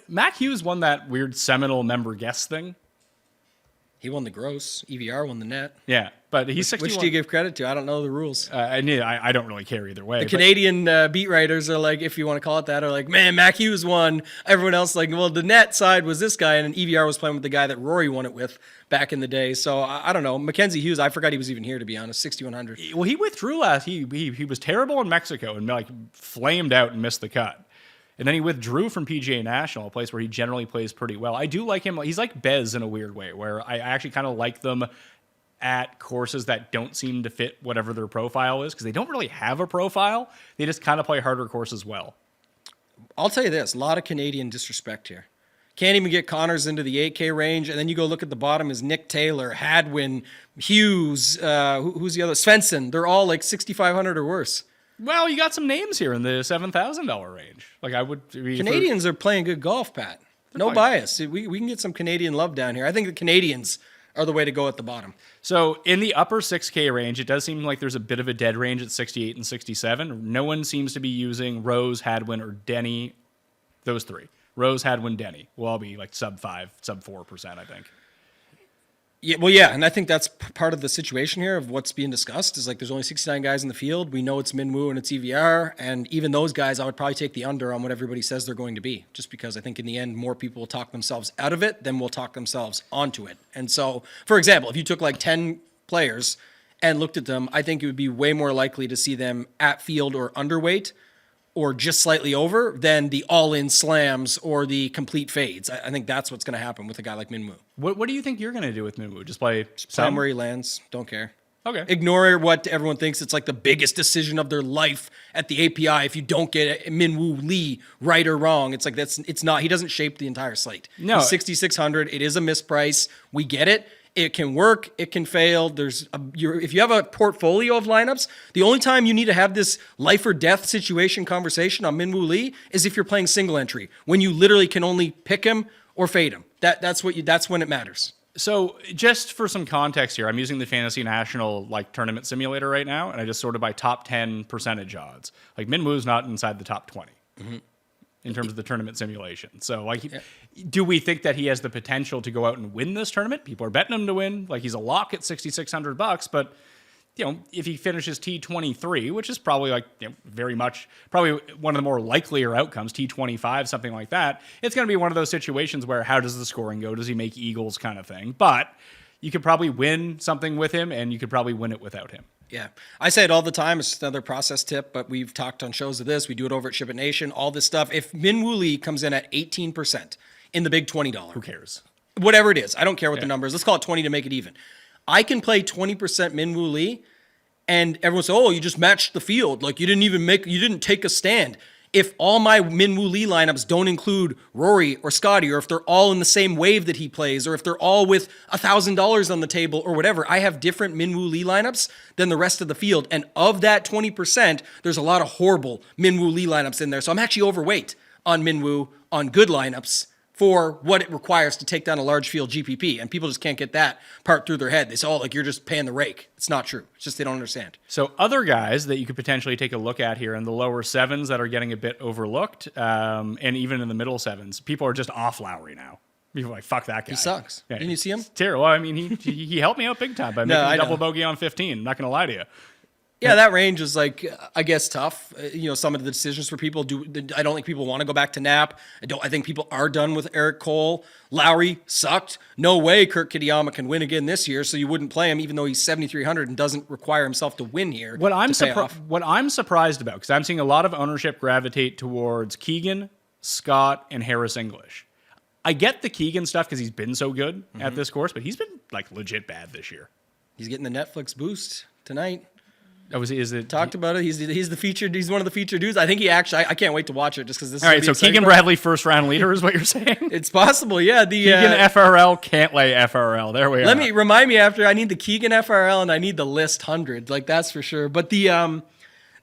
Speaker 1: Mac Hughes won that weird Seminole member guest thing.
Speaker 4: He won the gross. EVR won the net.
Speaker 1: Yeah, but he's 61.
Speaker 4: Which do you give credit to? I don't know the rules.
Speaker 1: I don't really care either way.
Speaker 4: The Canadian beat writers are like, if you want to call it that, are like, man, Mac Hughes won. Everyone else like, well, the net side was this guy, and EVR was playing with the guy that Rory won it with back in the day. So I don't know. Mackenzie Hughes, I forgot he was even here, to be honest. 6,100.
Speaker 1: Well, he withdrew last. He was terrible in Mexico and like flamed out and missed the cut. And then he withdrew from PGA National, a place where he generally plays pretty well. I do like him. He's like Bez in a weird way, where I actually kind of like them at courses that don't seem to fit whatever their profile is, because they don't really have a profile. They just kind of play harder courses well.
Speaker 4: I'll tell you this, a lot of Canadian disrespect here. Can't even get Connors into the 8K range. And then you go look at the bottom is Nick Taylor, Hadwin, Hughes, who's the other? Svensson. They're all like 6,500 or worse.
Speaker 1: Well, you got some names here in the $7,000 range. Like I would.
Speaker 4: Canadians are playing good golf, Pat. No bias. We can get some Canadian love down here. I think the Canadians are the way to go at the bottom.
Speaker 1: So in the upper 6K range, it does seem like there's a bit of a dead range at 68 and 67. No one seems to be using Rose, Hadwin, or Denny. Those three. Rose, Hadwin, Denny will all be like sub 5, sub 4%, I think.
Speaker 4: Yeah, well, yeah, and I think that's part of the situation here of what's being discussed is like there's only 69 guys in the field. We know it's Minwoo and it's EVR, and even those guys, I would probably take the under on what everybody says they're going to be, just because I think in the end, more people will talk themselves out of it than will talk themselves onto it. And so, for example, if you took like 10 players and looked at them, I think it would be way more likely to see them at field or underweight or just slightly over than the all-in slams or the complete fades. I think that's what's going to happen with a guy like Minwoo.
Speaker 1: What do you think you're going to do with Minwoo? Just play
Speaker 4: Play where he lands. Don't care.
Speaker 1: Okay.
Speaker 4: Ignore what everyone thinks. It's like the biggest decision of their life at the API. If you don't get Minwoo Lee right or wrong, it's like it's not. He doesn't shape the entire slate.
Speaker 1: No.
Speaker 4: He's 6,600. It is a misprice. We get it. It can work. It can fail. If you have a portfolio of lineups, the only time you need to have this life or death situation conversation on Minwoo Lee is if you're playing single entry, when you literally can only pick him or fade him. That's when it matters.
Speaker 1: So just for some context here, I'm using the Fantasy National like tournament simulator right now, and I just sorted by top 10 percentage odds. Like Minwoo's not inside the top 20. Mm-hmm. In terms of the tournament simulation. So, like, do we think that he has the potential to go out and win this tournament? People are betting him to win. Like, he's a lock at $6,600, but, you know, if he finishes T23, which is probably, like, you know, very much, probably one of the more likelier outcomes, T25, something like that, it's going to be one of those situations where how does the scoring go? Does he make eagles kind of thing? But you could probably win something with him, and you could probably win it without him.
Speaker 4: Yeah. I say it all the time. It's just another process tip, but we've talked on shows of this. We do it over at Ship It Nation, all this stuff. If Minwoo Lee comes in at 18% in the big $20.
Speaker 1: Who cares?
Speaker 4: Whatever it is. I don't care what the number is. Let's call it 20 to make it even. I can play 20% Minwoo Lee, and everyone says, oh, you just matched the field. Like, you didn't take a stand. If all my Minwoo Lee lineups don't include Rory or Scotty, or if they're all in the same wave that he plays, or if they're all with $1,000 on the table or whatever, I have different Minwoo Lee lineups than the rest of the field. And of that 20%, there's a lot of horrible Minwoo Lee lineups in there. So I'm actually overweight on Minwoo on good lineups for what it requires to take down a large field GPP. And people just can't get that part through their head. They say, oh, like you're just paying the rake. It's not true. It's just they don't understand.
Speaker 1: So other guys that you could potentially take a look at here in the lower sevens that are getting a bit overlooked, and even in the middle sevens, people are just off Lowry now. People are like, fuck that guy.
Speaker 4: He sucks. Yeah, didn't you see him?
Speaker 1: Terrible. Well, I mean, he helped me out big time by making a double bogey on 15. I'm not going to lie to you.
Speaker 4: Yeah, that range is like, I guess, tough. Some of the decisions for people I don't think people want to go back to Knapp. I think people are done with Eric Cole. Lowry sucked. No way Kurt Kitayama can win again this year, so you wouldn't play him even though he's 7,300 and doesn't require himself to win here.
Speaker 1: What I'm surprised about, because I'm seeing a lot of ownership gravitate towards Keegan, Scott, and Harris English. I get the Keegan stuff because he's been so good at this course, but he's been like legit bad this year.
Speaker 4: He's getting the Netflix boost tonight.
Speaker 1: Oh, is it?
Speaker 4: Talked about it. He's the featured. He's one of the featured dudes. I think he actually. I can't wait to watch it just because this.
Speaker 1: All right, so Keegan Bradley first round leader is what you're saying?
Speaker 4: It's possible, yeah. The
Speaker 1: Keegan FRL can't lay FRL. There we are.
Speaker 4: Let me remind me after. I need the Keegan FRL and I need the list 100. Like that's for sure. But I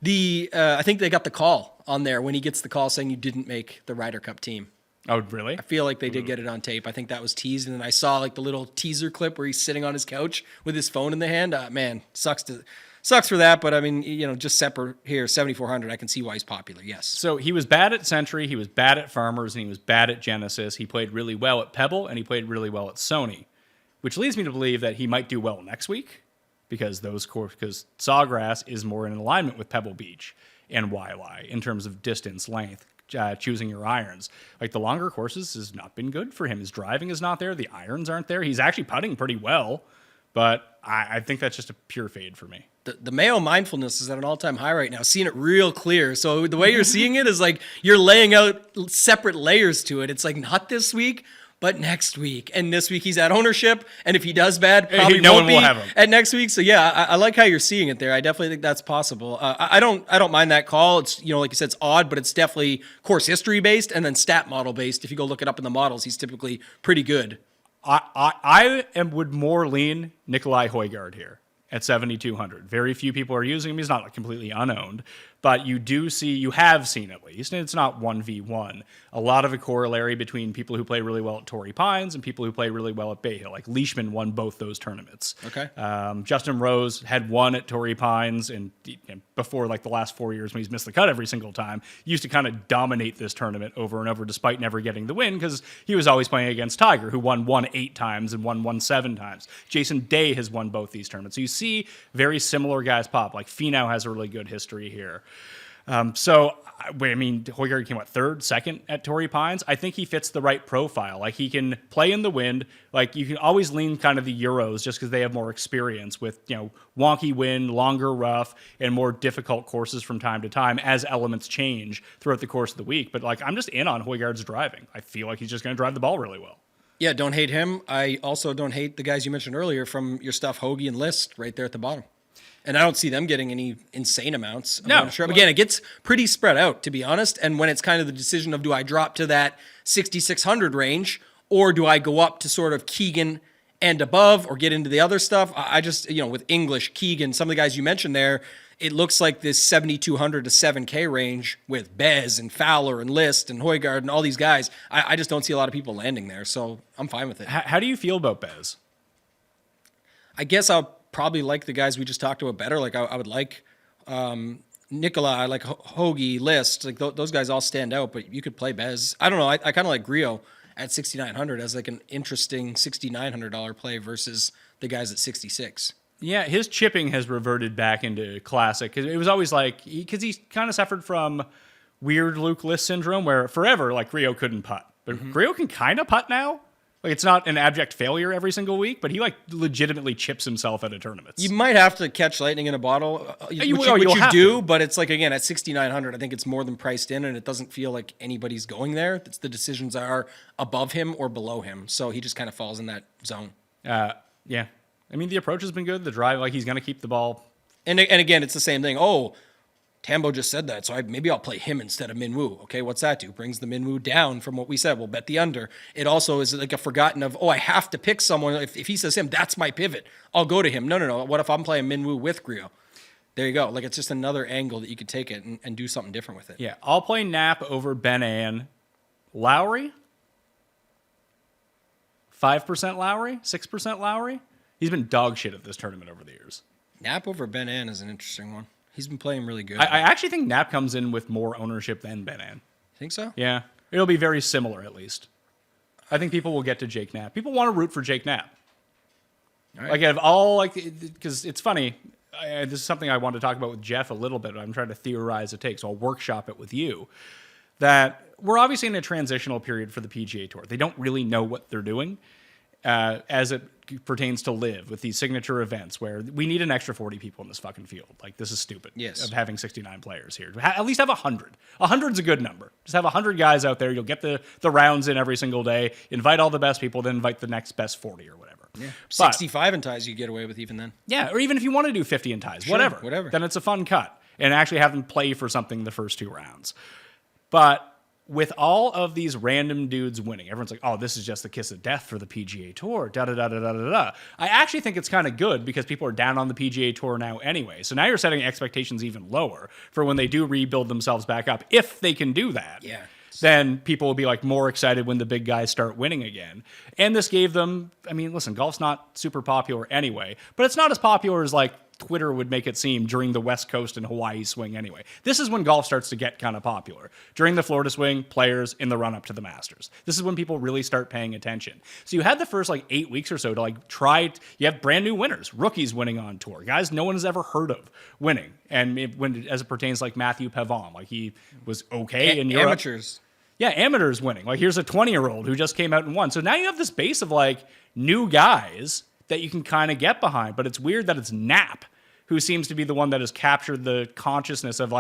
Speaker 4: think they got the call on there when he gets the call saying you didn't make the Ryder Cup team.
Speaker 1: Oh, really?
Speaker 4: I feel like they did get it on tape. I think that was teased, and then I saw like the little teaser clip where he's sitting on his couch with his phone in the hand. Man, sucks for that, but I mean, just separate here, 7,400. I can see why he's popular. Yes.
Speaker 1: So he was bad at Century, he was bad at Farmers, and he was bad at Genesis. He played really well at Pebble, and he played really well at Sony, which leads me to believe that he might do well next week because Sawgrass is more in alignment with Pebble Beach and YY in terms of distance, length, choosing your irons. Like the longer courses has not been good for him. His driving is not there. The irons aren't there. He's actually putting pretty well, but I think that's just a pure fade for me.
Speaker 4: The Mayo mindfulness is at an all-time high right now, seeing it real clear. So the way you're seeing it is like you're laying out separate layers to it. It's like not this week, but next week. And this week he's at ownership. And if he does bad, probably
Speaker 1: no
Speaker 4: won't
Speaker 1: one will
Speaker 4: be
Speaker 1: have him.
Speaker 4: at next week. So yeah, I like how you're seeing it there. I definitely think that's possible. I don't mind that call. It's, like you said, it's odd, but it's definitely course history based and then stat model based. If you go look it up in the models, he's typically pretty good.
Speaker 1: I would more lean Nikolai Højgaard here at 7,200. Very few people are using him. He's not completely unowned, but you have seen at least, and it's not 1v1, a lot of a corollary between people who play really well at Torrey Pines and people who play really well at Bay Hill. Like Leishman won both those tournaments.
Speaker 4: Okay.
Speaker 1: Justin Rose had won at Torrey Pines, and before like the last 4 years when he's missed the cut every single time, he used to kind of dominate this tournament over and over despite never getting the win because he was always playing against Tiger, who won 8 times and won 7 times. Jason Day has won both these tournaments. So you see very similar guys pop. Like Finau has a really good history here. Højgaard came third, second at Torrey Pines. I think he fits the right profile. Like he can play in the wind. Like you can always lean kind of the Euros just because they have more experience with wonky wind, longer rough, and more difficult courses from time to time as elements change throughout the course of the week. But like I'm just in on Højgaard's driving. I feel like he's just going to drive the ball really well.
Speaker 4: Yeah, don't hate him. I also don't hate the guys you mentioned earlier from your stuff, Hoagie and List, right there at the bottom. And I don't see them getting any insane amounts.
Speaker 1: No.
Speaker 4: Again, it gets pretty spread out, to be honest. And when it's kind of the decision of do I drop to that 6,600 range or do I go up to sort of Keegan and above or get into the other stuff? I just, with English, Keegan, some of the guys you mentioned there, it looks like this 7,200 to 7K range with Bez and Fowler and List and Højgaard and all these guys. I just don't see a lot of people landing there. So I'm fine with it.
Speaker 1: How do you feel about Bez?
Speaker 4: I guess I'll probably like the guys we just talked about better. Like I would like Nikolai, like Hoagie, List, like those guys all stand out. But you could play Bez. I don't know. I kind of like Griot at 6,900 as like an interesting $6,900 play versus the guys at 66.
Speaker 1: Yeah, his chipping has reverted back into classic. It was always like because he kind of suffered from weird Luke List syndrome, where forever like Griot couldn't putt, but Griot can kind of putt now. Like it's not an abject failure every single week, but he like legitimately chips himself at a tournament.
Speaker 4: You might have to catch lightning in a bottle, which you do, but it's like, again, at 6,900, I think it's more than priced in, and it doesn't feel like anybody's going there. It's the decisions are above him or below him, so he just kind of falls in that zone.
Speaker 1: Yeah. I mean, the approach has been good. The drive, like he's going to keep the ball.
Speaker 4: And again, it's the same thing. Oh, Tambo just said that, so maybe I'll play him instead of Minwoo. Okay, what's that do? Brings the Minwoo down from what we said. We'll bet the under. It also is like a forgotten of, I have to pick someone. If he says him, that's my pivot. I'll go to him. No. What if I'm playing Minwoo with Griot? There you go. Like it's just another angle that you could take it and do something different with it.
Speaker 1: Yeah, I'll play Knapp over Ben An. Lowry? 5% Lowry? 6% Lowry? He's been dog shit at this tournament over the years.
Speaker 4: Knapp over Ben An is an interesting one. He's been playing really good.
Speaker 1: I actually think Knapp comes in with more ownership than Ben An.
Speaker 4: Think so?
Speaker 1: Yeah. It'll be very similar, at least. I think people will get to Jake Knapp. People want to root for Jake Knapp.
Speaker 4: All right.
Speaker 1: Like, out of all, because it's funny. This is something I want to talk about with Jeff a little bit. I'm trying to theorize a take, so I'll workshop it with you. That we're obviously in a transitional period for the PGA Tour. They don't really know what they're doing as it pertains to live with these signature events where we need an extra 40 people in this fucking field. Like, this is stupid.
Speaker 4: Yes.
Speaker 1: Of having 69 players here. At least have 100. 100's a good number. Just have 100 guys out there. You'll get the rounds in every single day. Invite all the best people, then invite the next best 40 or whatever.
Speaker 4: Yeah. 65 in ties you get away with even then.
Speaker 1: Yeah, or even if you want to do 50 in ties,
Speaker 4: Sure,
Speaker 1: whatever. Then it's a fun cut. And actually have them play for something the first 2 rounds. But with all of these random dudes winning, everyone's like, oh, this is just the kiss of death for the PGA Tour, da-da-da-da-da-da-da. I actually think it's kind of good because people are down on the PGA Tour now anyway. So now you're setting expectations even lower for when they do rebuild themselves back up. If they can do that, then people will be like more excited when the big guys start winning again. And this gave them, I mean, listen, golf's not super popular anyway, but it's not as popular as like Twitter would make it seem during the West Coast and Hawaii swing anyway. This is when golf starts to get kind of popular. During the Florida swing, players in the run-up to the Masters. This is when people really start paying attention. So you had the first 8 weeks or so to you have brand new winners, rookies winning on tour, guys no one has ever heard of winning. And as it pertains like Matthew Pavon, he was okay in Europe.
Speaker 4: Amateurs.
Speaker 1: Yeah, amateurs winning. Here's a 20-year-old who just came out and won. So now you have this base of new guys that you can kind of get behind. But it's weird that it's Knapp who seems to be the one that has captured the consciousness of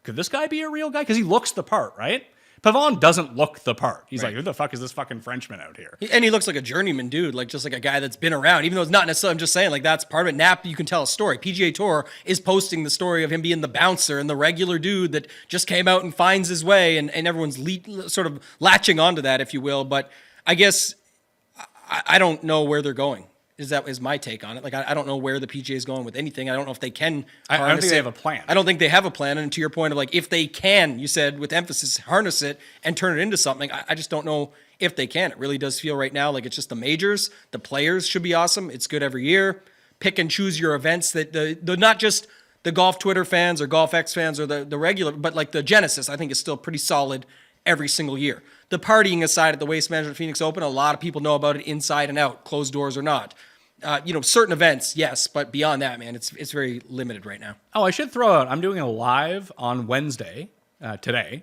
Speaker 1: could this guy be a real guy? Because he looks the part, right? Pavon doesn't look the part. He's
Speaker 4: Right.
Speaker 1: like, who the fuck is this fucking Frenchman out here?
Speaker 4: And he looks like a journeyman dude, like just like a guy that's been around, even though it's not necessarily, I'm just saying, like that's part of it. Nap, you can tell a story. PGA Tour is posting the story of him being the bouncer and the regular dude that just came out and finds his way, and everyone's sort of latching onto that, if you will. But I guess I don't know where they're going. Is my take on it. Like, I don't know where the PGA is going with anything. I don't know if they can.
Speaker 1: I don't think they have a plan.
Speaker 4: I don't think they have a plan. And to your point of like, if they can, you said with emphasis, harness it and turn it into something. I just don't know if they can. It really does feel right now like it's just the majors. The players should be awesome. It's good every year. Pick and choose your events that the not just the golf Twitter fans or golf X fans or the regular, but like the Genesis, I think is still pretty solid every single year. The partying aside at the Waste Management Phoenix Open, a lot of people know about it inside and out, closed doors or not. Certain events, yes, but beyond that, man, it's very limited right now.
Speaker 1: Oh, I should throw out, I'm doing a live on Wednesday, today,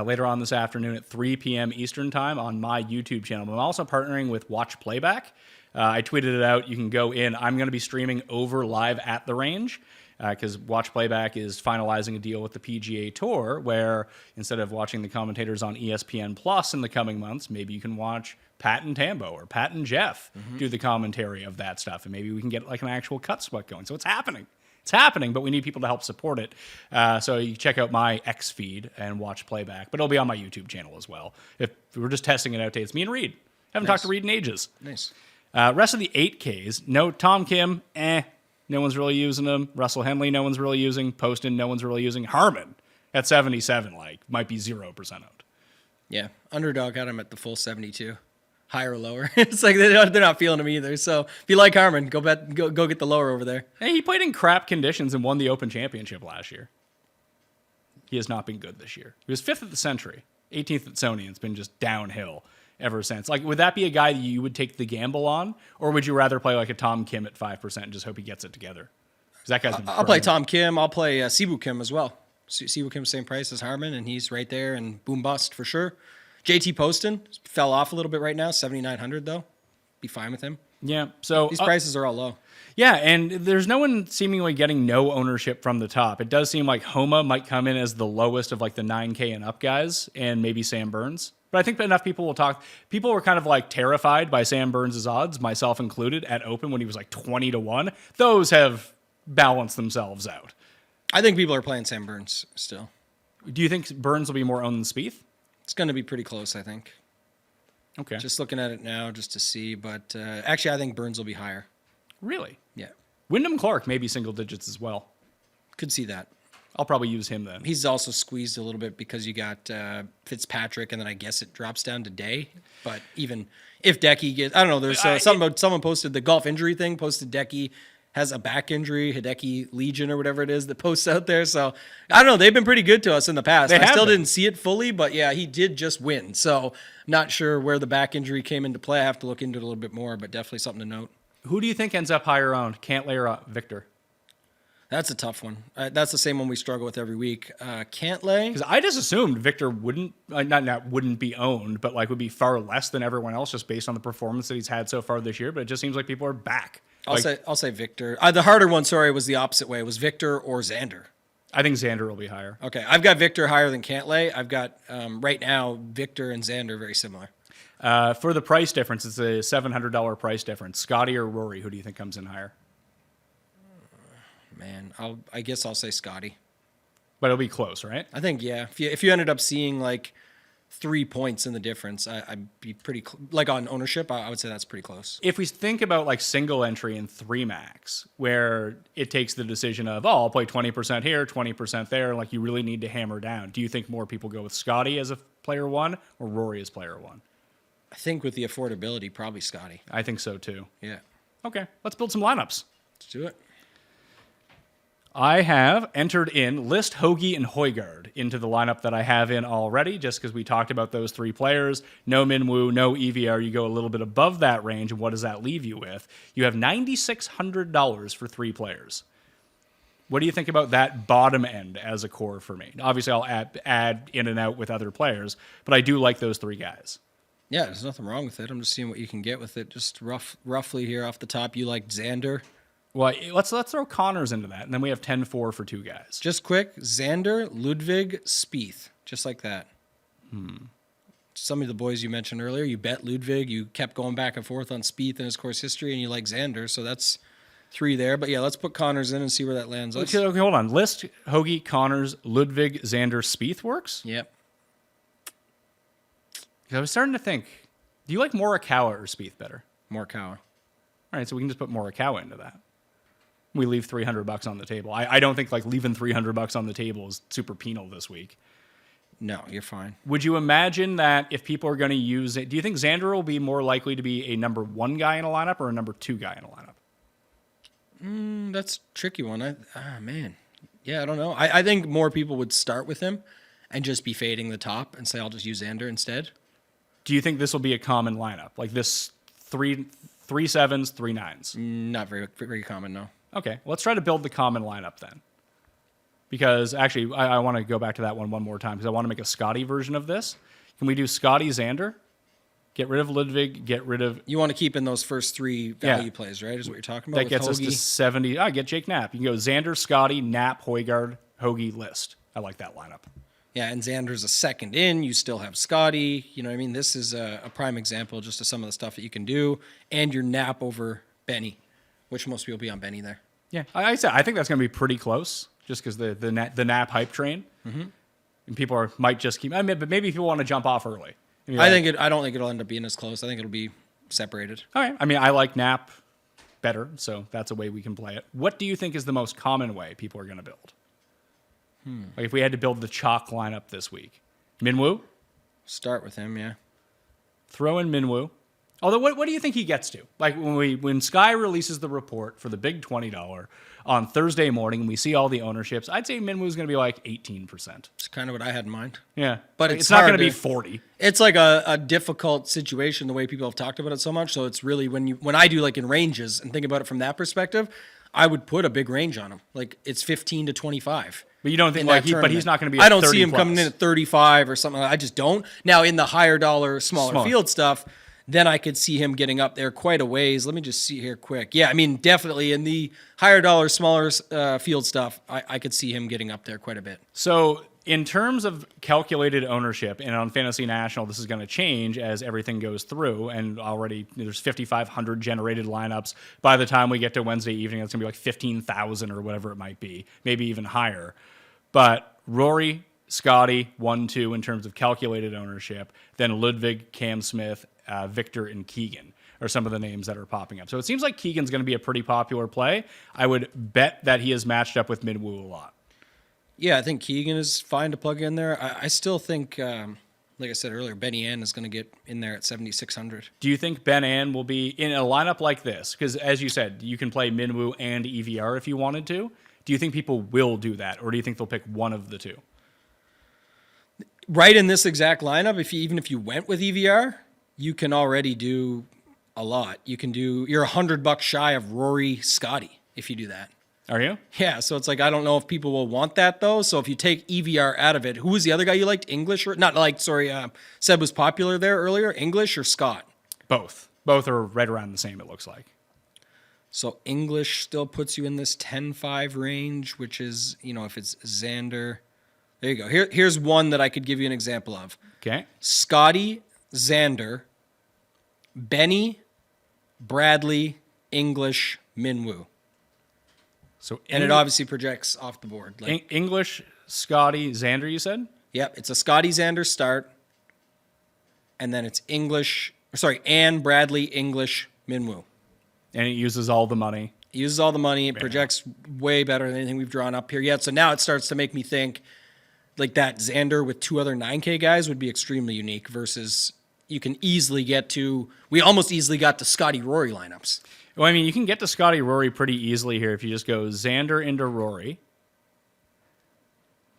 Speaker 1: later on this afternoon at 3 p.m. Eastern time on my YouTube channel. I'm also partnering with Watch Playback. I tweeted it out. You can go in. I'm going to be streaming over live at the range because Watch Playback is finalizing a deal with the PGA Tour where instead of watching the commentators on ESPN Plus in the coming months, maybe you can watch Pat and Tambo or Pat and Jeff do the commentary of that stuff. And maybe we can get like an actual cut split going. So it's happening. It's happening, but we need people to help support it. So you check out my X feed and Watch Playback, but it'll be on my YouTube channel as well. If we're just testing it out today, it's me and Reed. Haven't talked to Reed in ages.
Speaker 4: Nice.
Speaker 1: Rest of the 8Ks, no Tom Kim, no one's really using him. Russell Henley, no one's really using. Poston, no one's really using. Harmon at 77, might be 0% owned.
Speaker 4: Yeah, Underdog had him at the full 72. Higher or lower. It's like they're not feeling him either. So if you like Harmon, go get the lower over there.
Speaker 1: Hey, he played in crap conditions and won the Open Championship last year. He has not been good this year. He was 5th at the Century, 18th at Sony, and it's been just downhill ever since. Like, would that be a guy that you would take the gamble on, or would you rather play like a Tom Kim at 5% and just hope he gets it together? Because that guy's been
Speaker 4: I'll play Tom Kim. I'll play Siwoo Kim as well. Siwoo Kim, same price as Harmon, and he's right there and boom bust for sure. JT Poston fell off a little bit right now, 7,900 though. Be fine with him.
Speaker 1: Yeah, so
Speaker 4: These prices are all low.
Speaker 1: Yeah, and there's no one seemingly getting no ownership from the top. It does seem like Homa might come in as the lowest of like the 9K and up guys, and maybe Sam Burns. But I think enough people will talk. People were kind of like terrified by Sam Burns' odds, myself included, at Open when he was like 20-1. Those have balanced themselves out.
Speaker 4: I think people are playing Sam Burns still.
Speaker 1: Do you think Burns will be more owned than Spieth?
Speaker 4: It's going to be pretty close, I think.
Speaker 1: Okay.
Speaker 4: Just looking at it now just to see. But actually, I think Burns will be higher.
Speaker 1: Really?
Speaker 4: Yeah.
Speaker 1: Wyndham Clark may be single digits as well.
Speaker 4: Could see that.
Speaker 1: I'll probably use him then.
Speaker 4: He's also squeezed a little bit because you got Fitzpatrick, and then I guess it drops down to Day. But even if Decky gets, I don't know, there's something about someone posted the golf injury thing, posted Decky has a back injury, Hideki Legion or whatever it is that posts out there. So I don't know. They've been pretty good to us in the past. I still didn't see it fully, but yeah, he did just win. So not sure where the back injury came into play. I have to look into it a little bit more, but definitely something to note.
Speaker 1: Who do you think ends up higher owned, Cantlay or Victor?
Speaker 4: That's a tough one. That's the same one we struggle with every week. Cantlay.
Speaker 1: Because I just assumed Victor wouldn't, not wouldn't be owned, but like would be far less than everyone else just based on the performance that he's had so far this year. But it just seems like people are back.
Speaker 4: I'll say Victor. The harder one, was the opposite way. It was Victor or Xander.
Speaker 1: I think Xander will be higher.
Speaker 4: Okay, I've got Victor higher than Cantlay. I've got right now Victor and Xander very similar.
Speaker 1: For the price difference, it's a $700 price difference. Scotty or Rory, who do you think comes in higher?
Speaker 4: Man, I guess I'll say Scotty.
Speaker 1: But it'll be close, right?
Speaker 4: I think yeah. If you ended up seeing like 3 points in the difference, I'd be pretty like on ownership. I would say that's pretty close.
Speaker 1: If we think about like single entry and 3 max, where it takes the decision of I'll play 20% here, 20% there, like you really need to hammer down. Do you think more people go with Scotty as a player 1 or Rory as player 1?
Speaker 4: I think with the affordability, probably Scotty.
Speaker 1: I think so too.
Speaker 4: Yeah.
Speaker 1: Okay, let's build some lineups.
Speaker 4: Let's do it.
Speaker 1: I have entered in List, Hoagie, and Højgaard into the lineup that I have in already, just because we talked about those 3 players. No Minwoo, no EVR. You go a little bit above that range, and what does that leave you with? You have $9,600 for 3 players. What do you think about that bottom end as a core for me? Obviously, I'll add in and out with other players, but I do like those 3 guys.
Speaker 4: Yeah, there's nothing wrong with it. I'm just seeing what you can get with it. Just roughly here off the top, you like Xander.
Speaker 1: Well, let's throw Connors into that, and then we have 10-4 for 2 guys.
Speaker 4: Just quick, Xander, Ludwig, Spieth, just like that. Some of the boys you mentioned earlier, you bet Ludwig, you kept going back and forth on Spieth and his course history, and you like Xander, so that's 3 there. But yeah, let's put Connors in and see where that lands us.
Speaker 1: Okay, hold on. List Hoagie, Connors, Ludwig, Xander, Spieth works?
Speaker 4: Yep.
Speaker 1: I was starting to think, do you like Morikawa or Spieth better?
Speaker 4: Morikawa.
Speaker 1: All right, so we can just put Morikawa into that. We leave $300 on the table. I don't think like leaving $300 on the table is super penal this week.
Speaker 4: No, you're fine.
Speaker 1: Would you imagine that if people are going to use it, do you think Xander will be more likely to be a number 1 guy in a lineup or a number 2 guy in a lineup?
Speaker 4: That's a tricky one. Man. Yeah, I don't know. I think more people would start with him and just be fading the top and say, I'll just use Xander instead.
Speaker 1: Do you think this will be a common lineup? Like this three sevens, 3 9s?
Speaker 4: Not very, very common, no.
Speaker 1: Okay, let's try to build the common lineup then. Because actually, I want to go back to that one more time because I want to make a Scotty version of this. Can we do Scotty Xander? Get rid of Ludwig, get rid of...
Speaker 4: You want to keep in those first 3 value plays, right? Is what you're talking about.
Speaker 1: That gets us to 70. Get Jake Knapp. You can go Xander, Scotty, Knapp, Højgaard, Hoagie, List. I like that lineup.
Speaker 4: Yeah, and Xander's a second in. You still have Scotty. You know what I mean? This is a prime example just of some of the stuff that you can do. And your Knapp over Benny, which most people will be on Benny there.
Speaker 1: Yeah, I think that's going to be pretty close just because the Knapp hype train. Mm-hmm. And people might just keep... but maybe people want to jump off early.
Speaker 4: I don't think it'll end up being as close. I think it'll be separated.
Speaker 1: All right. I like Knapp better, so that's a way we can play it. What do you think is the most common way people are going to build? Like if we had to build the chalk lineup this week. Minwoo?
Speaker 4: Start with him, yeah.
Speaker 1: Throw in Minwoo. Although, what do you think he gets to? Like when Sky releases the report for the big $20 on Thursday morning, and we see all the ownerships, I'd say Minwoo's going to be like 18%.
Speaker 4: It's kind of what I had in mind.
Speaker 1: Yeah,
Speaker 4: but
Speaker 1: it's not going to be 40.
Speaker 4: It's like a difficult situation the way people have talked about it so much. So it's really when I do like in ranges and think about it from that perspective, I would put a big range on him. Like it's 15 to 25.
Speaker 1: But you don't think but he's not going to be.
Speaker 4: I don't see him coming in at 35 or something. I just don't. Now in the higher dollar, smaller field stuff, then I could see him getting up there quite a ways. Let me just see here quick. Yeah, I mean, definitely in the higher dollar, smaller field stuff, I could see him getting up there quite a bit.
Speaker 1: So in terms of calculated ownership, and on Fantasy National, this is going to change as everything goes through, and already there's 5,500 generated lineups. By the time we get to Wednesday evening, it's going to be like 15,000 or whatever it might be, maybe even higher. But Rory, Scotty, 1, 2 in terms of calculated ownership, then Ludwig, Cam Smith, Victor, and Keegan are some of the names that are popping up. So it seems like Keegan's going to be a pretty popular play. I would bet that he is matched up with Minwoo a lot.
Speaker 4: Yeah, I think Keegan is fine to plug in there. I still think, like I said earlier, Benny Ann is going to get in there at 7,600.
Speaker 1: Do you think Ben Ann will be in a lineup like this? Because as you said, you can play Minwoo and EVR if you wanted to. Do you think people will do that, or do you think they'll pick one of the two?
Speaker 4: Right in this exact lineup, even if you went with EVR, you can already do a lot. You're $100 shy of Rory Scotty if you do that.
Speaker 1: Are you?
Speaker 4: Yeah, so it's like I don't know if people will want that though. So if you take EVR out of it, who was the other guy you liked? English or not? Seb was popular there earlier. English or Scott?
Speaker 1: Both. Both are right around the same. It looks like.
Speaker 4: So English still puts you in this 10-5 range, which is if it's Xander. There you go. Here's one that I could give you an example of.
Speaker 1: Okay.
Speaker 4: Scotty, Xander, Benny, Bradley, English, Minwoo. And it obviously projects off the board.
Speaker 1: English, Scotty, Xander, you said?
Speaker 4: Yep, it's a Scotty Xander start. And then it's Ann, Bradley, English, Minwoo.
Speaker 1: And it uses all the money.
Speaker 4: It uses all the money. It projects way better than anything we've drawn up here yet. So now it starts to make me think like that Xander with 2 other 9K guys would be extremely unique versus you can easily get to, we almost easily got to Scotty Rory lineups.
Speaker 1: Well, I mean, you can get to Scotty Rory pretty easily here if you just go Xander into Rory.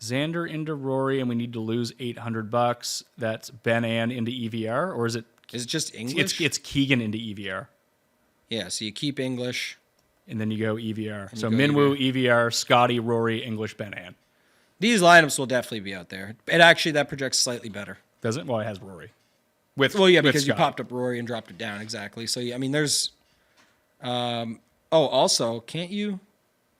Speaker 1: Xander into Rory, and we need to lose $800. That's Ben Ann into EVR, or is it?
Speaker 4: Is it just English?
Speaker 1: It's Keegan into EVR.
Speaker 4: Yeah, so you keep English.
Speaker 1: And then you go EVR. So Minwoo, EVR, Scotty, Rory, English, Ben Ann.
Speaker 4: These lineups will definitely be out there. And actually, that projects slightly better.
Speaker 1: Does it? Well, it has Rory.
Speaker 4: Because you popped up Rory and dropped it down, exactly. So, I mean, there's... also, can't you...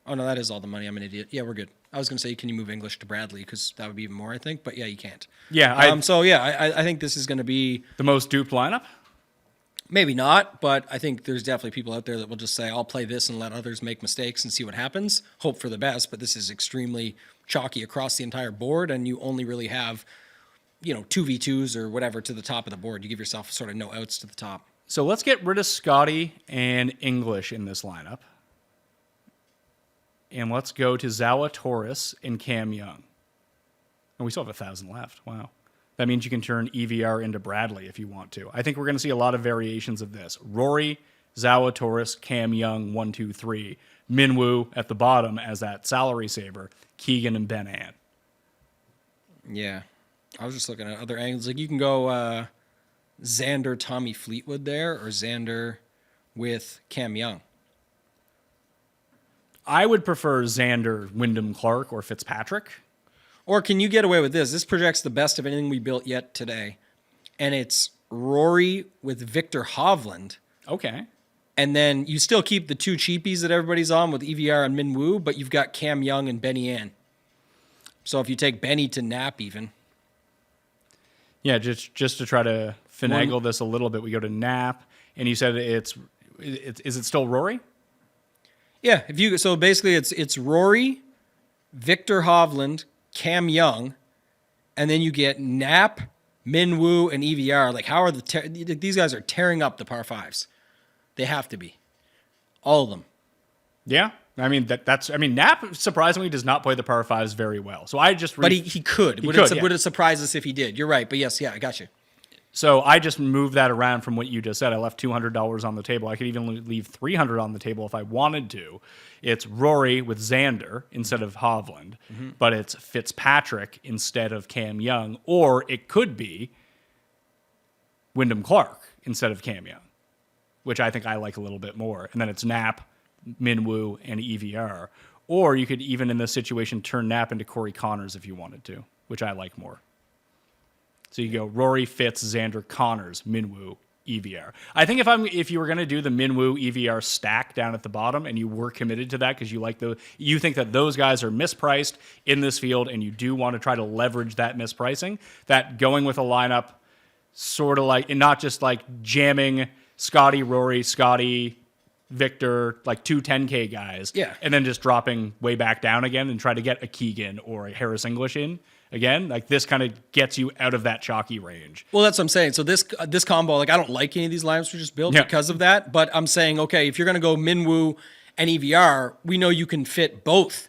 Speaker 4: Oh, no, that is all the money. I'm an idiot. Yeah, we're good. I was going to say, can you move English to Bradley? Because that would be even more, I think. But yeah, you can't.
Speaker 1: Yeah.
Speaker 4: I think this is going to be
Speaker 1: the most duped lineup?
Speaker 4: maybe not, but I think there's definitely people out there that will just say, I'll play this and let others make mistakes and see what happens. Hope for the best, but this is extremely chalky across the entire board, and you only really have, 2v2s or whatever to the top of the board. You give yourself sort of no outs to the top.
Speaker 1: So let's get rid of Scotty and English in this lineup. And let's go to Zalatoris and Cam Young. And we still have 1,000 left. Wow. That means you can turn EVR into Bradley if you want to. I think we're going to see a lot of variations of this. Rory, Zalatoris, Cam Young, 1, 2, 3. Minwoo at the bottom as that salary saver. Keegan and Ben Ann.
Speaker 4: Yeah. I was just looking at other angles. Like you can go Xander, Tommy Fleetwood there, or Xander with Cam Young.
Speaker 1: I would prefer Xander, Wyndham Clark, or Fitzpatrick.
Speaker 4: Or can you get away with this? This projects the best of anything we built yet today. And it's Rory with Victor Hovland.
Speaker 1: Okay.
Speaker 4: And then you still keep the two cheapies that everybody's on with EVR and Minwoo, but you've got Cam Young and Benny Ann. So if you take Benny to Nap even.
Speaker 1: Yeah, just to try to finagle this a little bit, we go to Nap, and you said is it still Rory?
Speaker 4: Yeah, so basically it's Rory, Victor Hovland, Cam Young, and then you get Nap, Minwoo, and EVR. Like, how are these guys are tearing up the par fives? They have to be, all of them.
Speaker 1: Yeah, I mean Nap surprisingly does not play the par fives very well. So I just
Speaker 4: but he could. Would it surprise us if he did? You're right, but yes, yeah, I got you.
Speaker 1: So I just moved that around from what you just said. I left $200 on the table. I could even leave $300 on the table if I wanted to. It's Rory with Xander instead of Hovland, but it's Fitzpatrick instead of Cam Young, or it could be Wyndham Clark instead of Cam Young, which I think I like a little bit more. And then it's Nap, Minwoo, and EVR. Or you could even in this situation turn Nap into Corey Connors if you wanted to, which I like more. So you go Rory, Fitz, Xander, Connors, Minwoo, EVR. I think if you were going to do the Minwoo EVR stack down at the bottom and you were committed to that because you think that those guys are mispriced in this field and you do want to try to leverage that mispricing, that going with a lineup sort of like, and not just like jamming Scotty, Rory, Scotty, Victor, like two 10K guys, and then just dropping way back down again and try to get a Keegan or a Harris English in. Again, like this kind of gets you out of that chalky range.
Speaker 4: Well, that's what I'm saying. So this combo, like I don't like any of these lineups we just built because of that. But I'm saying, okay, if you're going to go Minwoo and EVR, we know you can fit both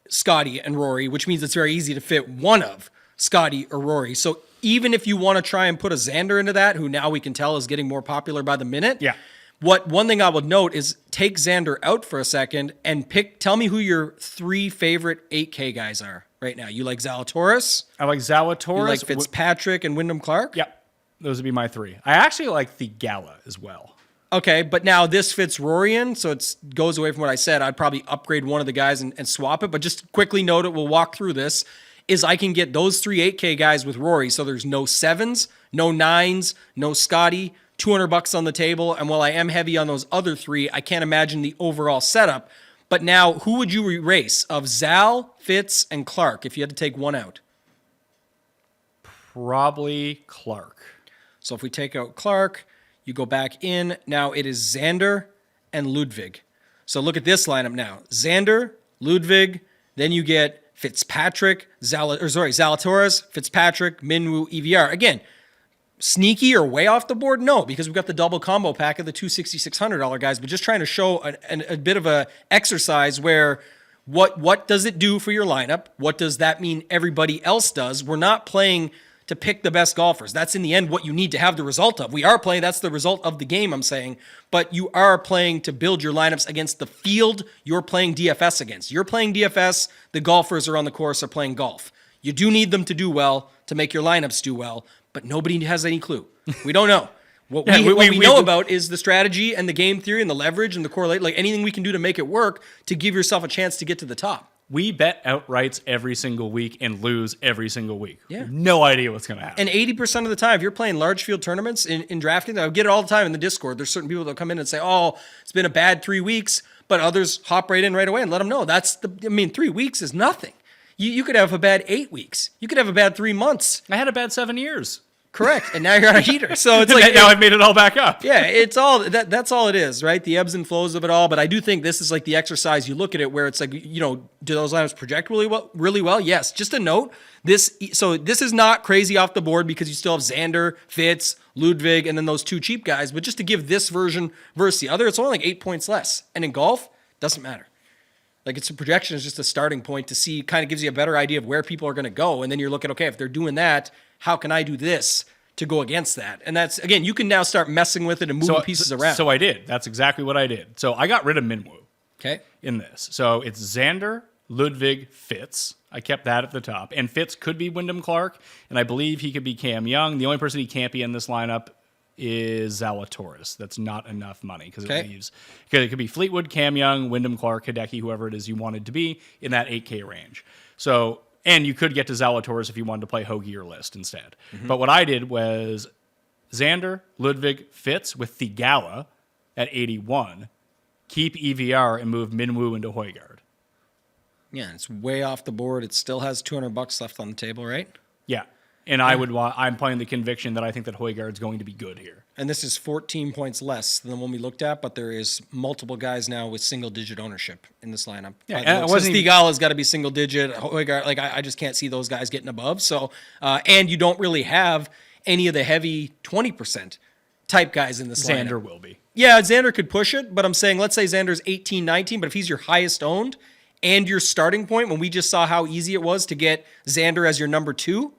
Speaker 4: Scotty and Rory, which means it's very easy to fit one of Scotty or Rory. So even if you want to try and put a Xander into that, who now we can tell is getting more popular by the minute.
Speaker 1: Yeah.
Speaker 4: One thing I would note is take Xander out for a second and tell me who your 3 favorite 8K guys are right now. You like Zalatoris?
Speaker 1: I like Zalatoris.
Speaker 4: You like Fitzpatrick and Wyndham Clark?
Speaker 1: Yep. Those would be my 3. I actually like the Gala as well.
Speaker 4: Okay, but now this fits Rory in, so it goes away from what I said. I'd probably upgrade one of the guys and swap it, but just quickly note it, we'll walk through this, is I can get those 3 8K guys with Rory, so there's no 7s, no 9s, no Scotty, $200 on the table, and while I am heavy on those other 3, I can't imagine the overall setup. But now, who would you erase of Zal, Fitz, and Clark if you had to take one out?
Speaker 1: Probably Clark.
Speaker 4: So if we take out Clark, you go back in. Now it is Xander and Ludwig. So look at this lineup now. Xander, Ludwig, then you get Fitzpatrick, Zalatoris, Fitzpatrick, Minwoo, EVR. Again, sneaky or way off the board? No, because we've got the double combo pack of the two $6,600 guys, but just trying to show a bit of a exercise where what does it do for your lineup? What does that mean everybody else does? We're not playing to pick the best golfers. That's in the end what you need to have the result of. We are playing, that's the result of the game, I'm saying, but you are playing to build your lineups against the field you're playing DFS against. You're playing DFS, the golfers are on the course are playing golf. You do need them to do well to make your lineups do well, but nobody has any clue. We don't know. What we know about is the strategy and the game theory and the leverage and the correlate, like anything we can do to make it work to give yourself a chance to get to the top.
Speaker 1: We bet outrights every single week and lose every single week.
Speaker 4: Yeah.
Speaker 1: No idea what's going to happen.
Speaker 4: And 80% of the time, if you're playing large field tournaments in drafting, I get it all the time in the Discord. There's certain people that come in and say, oh, it's been a bad 3 weeks, but others hop right in right away and let them know. 3 weeks is nothing. You could have a bad 8 weeks. You could have a bad 3 months.
Speaker 1: I had a bad 7 years.
Speaker 4: Correct. And now you're on a heater. So it's like
Speaker 1: now I've made it all back up.
Speaker 4: Yeah, it's all that's all it is, right? The ebbs and flows of it all. But I do think this is like the exercise you look at it where it's like, do those lineups project really well? Really well? Yes. Just a note, this is not crazy off the board because you still have Xander, Fitz, Ludwig, and then those 2 cheap guys. But just to give this version versus the other, it's only like 8 points less. And in golf, doesn't matter. Like it's a projection is just a starting point to see, kind of gives you a better idea of where people are going to go. And then you're looking, okay, if they're doing that, how can I do this to go against that? And that's, again, you can now start messing with it and moving pieces around.
Speaker 1: So I did. That's exactly what I did. So I got rid of Minwoo.
Speaker 4: Okay.
Speaker 1: In this. So it's Xander, Ludwig, Fitz. I kept that at the top. And Fitz could be Wyndham Clark, and I believe he could be Cam Young. The only person he can't be in this lineup is Zalatoris. That's not enough money because it leaves. Because it could be Fleetwood, Cam Young, Wyndham Clark, Hideki, whoever it is you wanted to be in that 8K range. So, and you could get to Zalatoris if you wanted to play Hoagie or List instead. Mm-hmm. But what I did was Xander, Ludwig, Fitz with Thigala at 81, keep EVR and move Minwoo into Højgaard.
Speaker 4: Yeah, it's way off the board. It still has $200 left on the table, right?
Speaker 1: Yeah. And I'm playing the conviction that I think that Højgaard's going to be good here.
Speaker 4: And this is 14 points less than the one we looked at, but there is multiple guys now with single-digit ownership in this lineup.
Speaker 1: Yeah,
Speaker 4: Thigala's got to be single-digit. Højgaard, I just can't see those guys getting above. So, and you don't really have any of the heavy 20% type guys in this lineup.
Speaker 1: Xander will be.
Speaker 4: Yeah, Xander could push it, but I'm saying let's say Xander's 18, 19, but if he's your highest owned and your starting point, when we just saw how easy it was to get Xander as your number 2,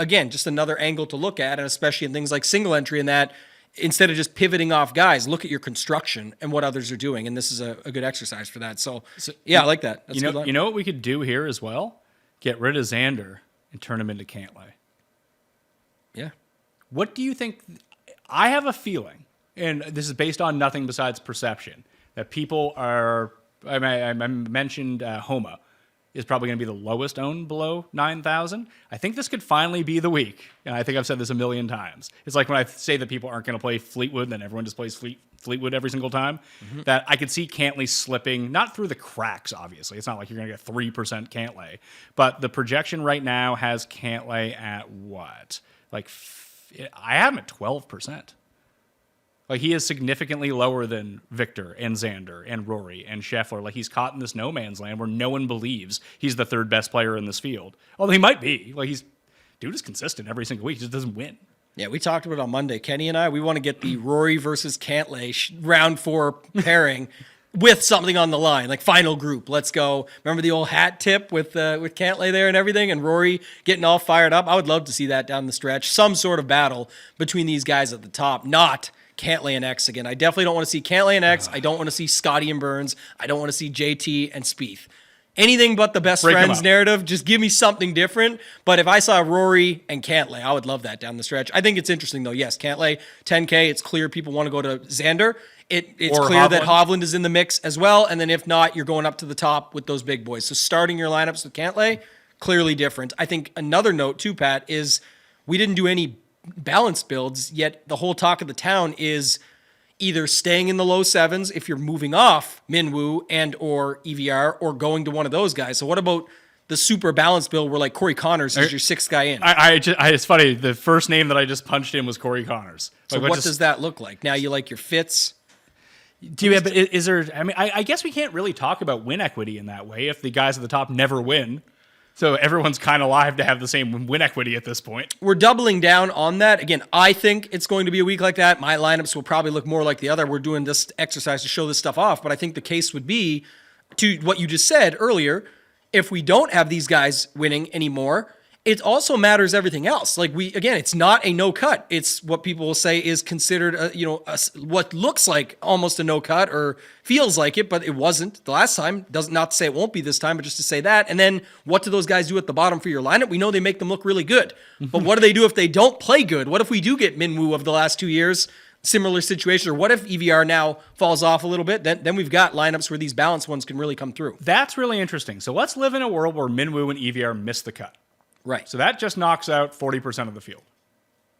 Speaker 4: again, just another angle to look at, and especially in things like single entry and that, instead of just pivoting off guys, look at your construction and what others are doing, and this is a good exercise for that. So yeah, I like that. That's
Speaker 1: you know what we could do here as well? Get rid of Xander and turn him into Cantlay.
Speaker 4: Yeah.
Speaker 1: What do you think? I have a feeling, and this is based on nothing besides perception, that people are, I mentioned Homa is probably going to be the lowest owned below 9,000. I think this could finally be the week. And I think I've said this a million times. It's like when I say that people aren't going to play Fleetwood, and then everyone just plays Fleetwood every single time, that I could see Cantlay slipping, not through the cracks, obviously. It's not like you're going to get 3% Cantlay. But the projection right now has Cantlay at what? Like, I have him at 12%. Like, he is significantly lower than Victor and Xander and Rory and Scheffler. Like, he's caught in this no man's land where no one believes he's the third best player in this field. Although he might be. Like, dude is consistent every single week. He just doesn't win.
Speaker 4: Yeah, we talked about it on Monday. Kenny and I, we want to get the Rory versus Cantlay round 4 pairing with something on the line, like final group. Let's go. Remember the old hat tip with Cantlay there and everything, and Rory getting all fired up? I would love to see that down the stretch. Some sort of battle between these guys at the top, not Cantlay and X again. I definitely don't want to see Cantlay and X. I don't want to see Scotty and Burns. I don't want to see JT and Spieth. Anything but the best friends narrative. Just give me something different. But if I saw Rory and Cantlay, I would love that down the stretch. I think it's interesting, though. Yes, Cantlay, 10K. It's clear people want to go to Xander. It's clear Hovland. That Hovland is in the mix as well. And then if not, you're going up to the top with those big boys. So starting your lineups with Cantlay, clearly different. I think another note, too, Pat, is we didn't do any balanced builds, yet the whole talk of the town is either staying in the low 7s if you're moving off Minwoo and or EVR, or going to one of those guys. So what about the super balanced build where like Corey Connors is your 6th guy in?
Speaker 1: It's funny. The first name that I just punched in was Corey Connors.
Speaker 4: So what does that look like? Now you like your Fitz?
Speaker 1: But is there, I guess we can't really talk about win equity in that way if the guys at the top never win. So everyone's kind of live to have the same win equity at this point.
Speaker 4: We're doubling down on that. Again, I think it's going to be a week like that. My lineups will probably look more like the other. We're doing this exercise to show this stuff off. But I think the case would be, to what you just said earlier, if we don't have these guys winning anymore, it also matters everything else. Like it's not a no cut. It's what people will say is considered, what looks like almost a no cut or feels like it, but it wasn't the last time. Not to say it won't be this time, but just to say that. And then what do those guys do at the bottom for your lineup? We know they make them look really good, but what do they do if they don't play good? What if we do get Minwoo of the last 2 years? Similar situation, or what if EVR now falls off a little bit? Then we've got lineups where these balanced ones can really come through.
Speaker 1: That's really interesting. So let's live in a world where Minwoo and EVR miss the cut.
Speaker 4: Right.
Speaker 1: So that just knocks out 40% of the field.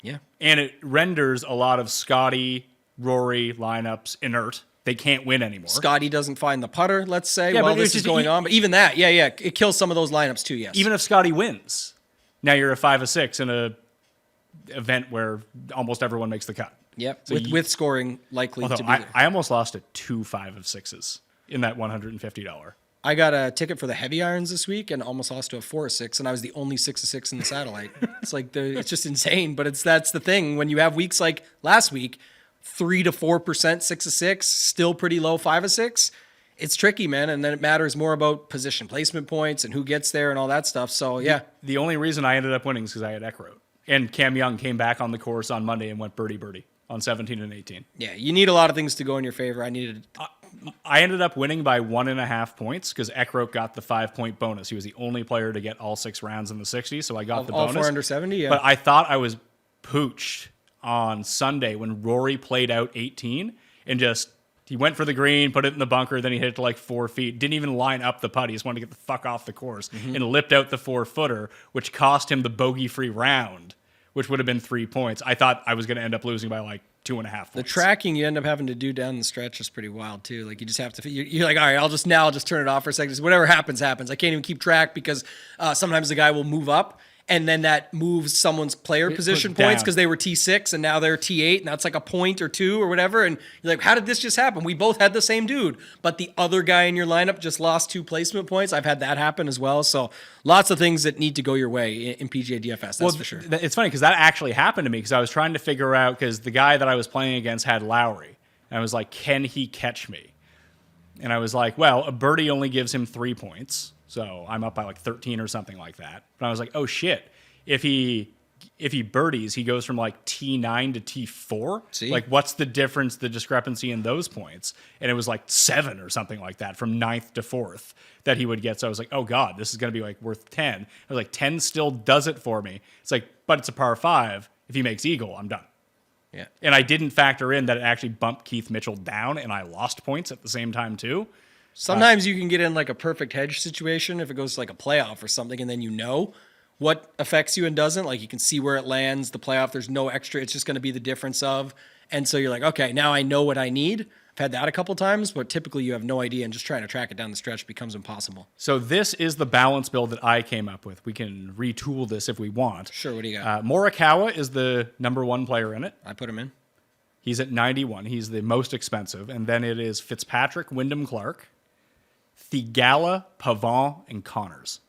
Speaker 4: Yeah.
Speaker 1: And it renders a lot of Scotty, Rory lineups inert. they can't win anymore.
Speaker 4: Scotty doesn't find the putter, let's say,
Speaker 1: Yeah,
Speaker 4: while
Speaker 1: but
Speaker 4: this
Speaker 1: it's
Speaker 4: is
Speaker 1: just-
Speaker 4: going on. But even that, it kills some of those lineups too, yes.
Speaker 1: Even if Scotty wins, now you're a 5 of 6 in a event where almost everyone makes the cut.
Speaker 4: Yep,
Speaker 1: So
Speaker 4: with scoring likely
Speaker 1: Although
Speaker 4: to be there.
Speaker 1: I almost lost to 2 5 of 6s in that $150.
Speaker 4: I got a ticket for the heavy irons this week and almost lost to a 4 of 6, and I was the only 6 of 6 in the satellite. It's like it's just insane, but that's the thing. When you have weeks like last week, 3 to 4%, 6 of 6, still pretty low 5 of 6. It's tricky, man, and then it matters more about position placement points and who gets there and all that stuff. So yeah,
Speaker 1: The only reason I ended up winning is because I had Eckroat. And Cam Young came back on the course on Monday and went birdie on 17 and 18.
Speaker 4: yeah, you need a lot of things to go in your favor.
Speaker 1: I ended up winning by 1.5 points because Eckroat got the 5-point bonus. He was the only player to get all 6 rounds in the 60, so I got the
Speaker 4: all
Speaker 1: bonus.
Speaker 4: 4 under 70. Yeah,
Speaker 1: But I thought I was pooched on Sunday when Rory played out 18 and he went for the green, put it in the bunker, then he hit it to like 4 feet. Didn't even line up the putt. He just wanted to get the fuck off the course and lipped out the 4-footer, which cost him the bogey-free round, which would have been 3 points. I thought I was going to end up losing by like 2.5 points.
Speaker 4: the tracking you end up having to do down the stretch is pretty wild too. Like you just have to, you're like, all right, I'll just turn it off for a second. Just whatever happens. I can't even keep track because sometimes the guy will move up and then that moves someone's player position
Speaker 1: down.
Speaker 4: points because they were T6 and now they're T8 and that's like a point or 2 or whatever. And you're like, how did this just happen? We both had the same dude, but the other guy in your lineup just lost 2 placement points. I've had that happen as well. So lots of things that need to go your way in PGA DFS. That's for sure.
Speaker 1: It's funny because that actually happened to me because I was trying to figure out because the guy that I was playing against had Lowry. And I was like, can he catch me? And I was like, well, a birdie only gives him 3 points. So I'm up by like 13 or something like that. But I was like, oh shit. If he birdies, he goes from like T9 to T4.
Speaker 4: See?
Speaker 1: Like, what's the difference, the discrepancy in those points? And it was like 7 or something like that from 9th to 4th that he would get. So I was like, oh God, this is going to be like worth 10. I was like, 10 still does it for me. It's like, but it's a par 5. If he makes eagle, I'm done.
Speaker 4: Yeah.
Speaker 1: And I didn't factor in that it actually bumped Keith Mitchell down and I lost points at the same time too.
Speaker 4: Sometimes you can get in like a perfect hedge situation if it goes to like a playoff or something, and then you know what affects you and doesn't. Like you can see where it lands. The playoff, there's no extra. It's just going to be the difference of. And so you're like, okay, now I know what I need. I've had that a couple times, but typically you have no idea, and just trying to track it down the stretch becomes impossible.
Speaker 1: So this is the balance build that I came up with. We can retool this if we want.
Speaker 4: Sure, what do you got?
Speaker 1: Morikawa is the number 1 player in it.
Speaker 4: I put him in.
Speaker 1: He's at 91. He's the most expensive. And then it is Fitzpatrick, Wyndham Clark, Theegala, Pavon, and Connors.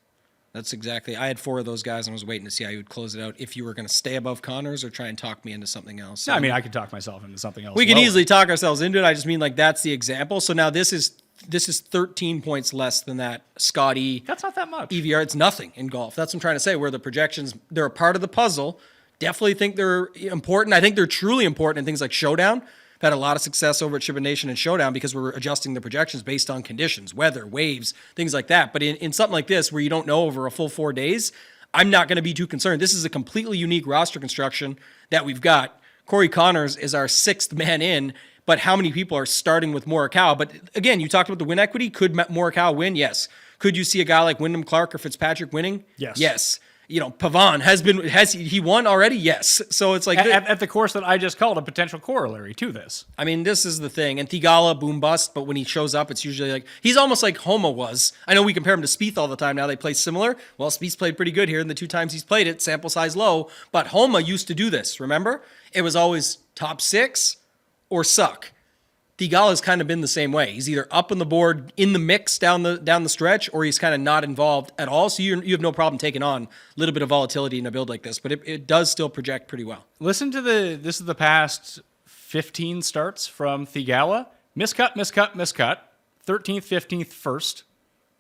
Speaker 4: That's exactly. I had 4 of those guys and was waiting to see how you would close it out. If you were going to stay above Connors or try and talk me into something else.
Speaker 1: I mean, I could talk myself into something else.
Speaker 4: We can
Speaker 1: lower.
Speaker 4: easily talk ourselves into it. I just mean like that's the example. So now this is 13 points less than that Scotty.
Speaker 1: That's not that much.
Speaker 4: EVR. It's nothing in golf. That's what I'm trying to say. Where the projections, they're a part of the puzzle. Definitely think they're important. I think they're truly important in things like Showdown. I've had a lot of success over at Shiba Nation and Showdown because we're adjusting the projections based on conditions, weather, waves, things like that. But in something like this, where you don't know over a full 4 days, I'm not going to be too concerned. This is a completely unique roster construction that we've got. Corey Connors is our 6th man in, but how many people are starting with Morikawa? But again, you talked about the win equity. Could Morikawa win? Yes. Could you see a guy like Wyndham Clark or Fitzpatrick winning?
Speaker 1: Yes.
Speaker 4: Yes. You know, Pavon has he won already? Yes. So it's like
Speaker 1: At the course that I just called a potential corollary to this.
Speaker 4: I mean, this is the thing. And Theegala, boom bust, but when he shows up, it's usually like he's almost like Homa was. I know we compare him to Spieth all the time. Now they play similar. Well, Spieth's played pretty good here in the 2 times he's played it, sample size low. But Homa used to do this. Remember, it was always top 6 or suck. Theegala's kind of been the same way. He's either up on the board in the mix down the stretch, or he's kind of not involved at all. So you have no problem taking on a little bit of volatility in a build like this, but it does still project pretty well.
Speaker 1: Listen to this is the past 15 starts from Theegala. Miscut, miscut, miscut. 13th, 15th, 1st.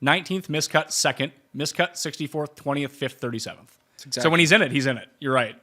Speaker 1: 19th, miscut, 2nd. Miscut, 64th, 20th, 5th, 37th.
Speaker 4: Exactly.
Speaker 1: So when he's in it, he's in it. You're right.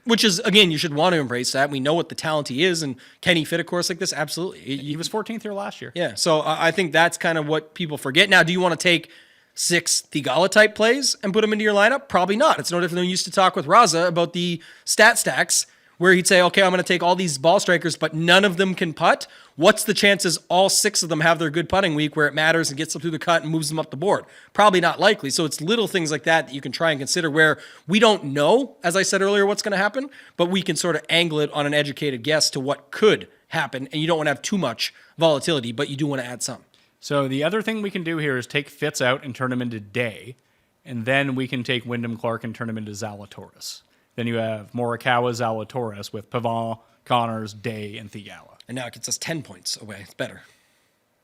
Speaker 4: Which is, again, you should want to embrace that. We know what the talent he is, and can he fit a course like this? Absolutely.
Speaker 1: He was 14th here last year.
Speaker 4: Yeah, so I think that's kind of what people forget. Now, do you want to take 6 Theegala type plays and put them into your lineup? Probably not. It's no different than we used to talk with Raza about the stat stacks, where he'd say, okay, I'm going to take all these ball strikers, but none of them can putt. What's the chances all 6 of them have their good putting week where it matters and gets them through the cut and moves them up the board? Probably not likely. So it's little things like that you can try and consider where we don't know, as I said earlier, what's going to happen, but we can sort of angle it on an educated guess to what could happen, and you don't want to have too much volatility, but you do want to add some.
Speaker 1: So the other thing we can do here is take Fitz out and turn him into Day, and then we can take Wyndham Clark and turn him into Zalatoris. Then you have Morikawa, Zalatoris with Pavon, Connors, Day, and Theegala.
Speaker 4: And now it gets us 10 points away. It's better.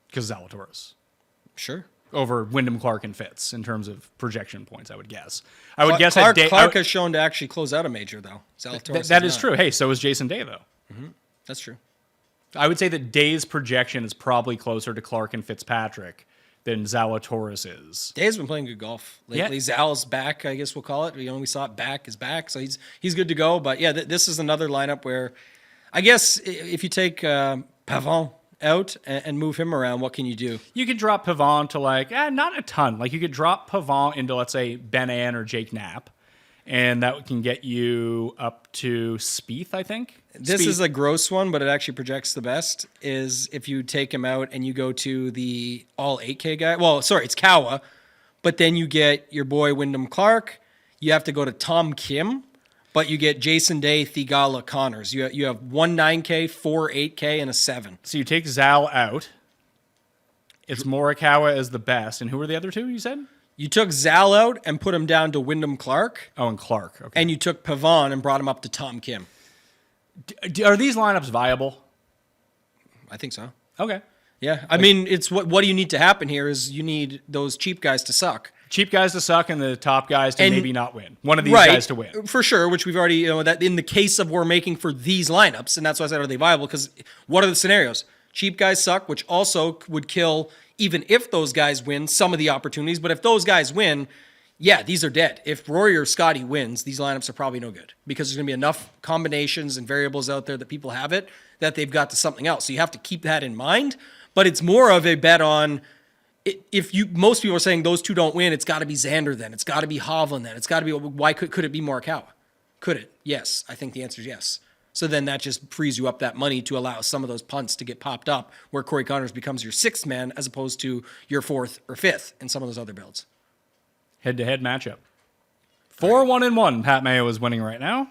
Speaker 1: Because Zalatoris.
Speaker 4: Sure.
Speaker 1: Over Wyndham Clark and Fitz in terms of projection points, I would guess. I would guess
Speaker 4: Clark,
Speaker 1: that Day...
Speaker 4: Clark has shown to actually close out a major, though. Zalatoris
Speaker 1: that is
Speaker 4: not.
Speaker 1: true. Hey, so is Jason Day, though.
Speaker 4: That's true.
Speaker 1: I would say that Day's projection is probably closer to Clark and Fitzpatrick than Zalatoris is.
Speaker 4: Day's been playing good golf lately.
Speaker 1: Yeah.
Speaker 4: Zal's back, I guess we'll call it. We saw it back is back, so he's good to go. But yeah, this is another lineup where I guess if you take Pavon out and move him around, what can you do?
Speaker 1: You could drop Pavon to not a ton. Like you could drop Pavon into, let's say, Ben Ann or Jake Knapp, and that can get you up to Spieth, I think.
Speaker 4: This
Speaker 1: Spieth.
Speaker 4: is a gross one, but it actually projects the best, is if you take him out and you go to the all 8K guy. Well, sorry, it's Kawa, but then you get your boy Wyndham Clark. You have to go to Tom Kim, but you get Jason Day, Theegala, Connors. You have 1 9K, 4 8K, and a 7.
Speaker 1: So you take Zal out. It's Morikawa as the best. And who were the other two you said?
Speaker 4: You took Zal out and put him down to Wyndham Clark,
Speaker 1: Oh, and Clark. Okay.
Speaker 4: and you took Pavon and brought him up to Tom Kim.
Speaker 1: Are these lineups viable?
Speaker 4: I think so.
Speaker 1: Okay.
Speaker 4: Yeah, I mean, it's what do you need to happen here is you need those cheap guys to suck.
Speaker 1: Cheap guys to suck and the top guys to
Speaker 4: And-
Speaker 1: maybe not win. One of these guys to win.
Speaker 4: For sure, which we've already, that in the case of we're making for these lineups, and that's why I said, are they viable? Because what are the scenarios? Cheap guys suck, which also would kill, even if those guys win, some of the opportunities. But if those guys win, yeah, these are dead. If Rory or Scotty wins, these lineups are probably no good because there's going to be enough combinations and variables out there that people have it that they've got to something else. So you have to keep that in mind. But it's more of a bet on, most people are saying those two don't win, it's got to be Xander then. It's got to be Hovland then. It's got to be, why could it be Morikawa? Could it? Yes. I think the answer is yes. So then that just frees you up that money to allow some of those punts to get popped up where Corey Connors becomes your 6th man as opposed to your 4th or 5th in some of those other builds.
Speaker 1: Head-to-head matchup. 4-1-1. Pat Mayo is winning right now.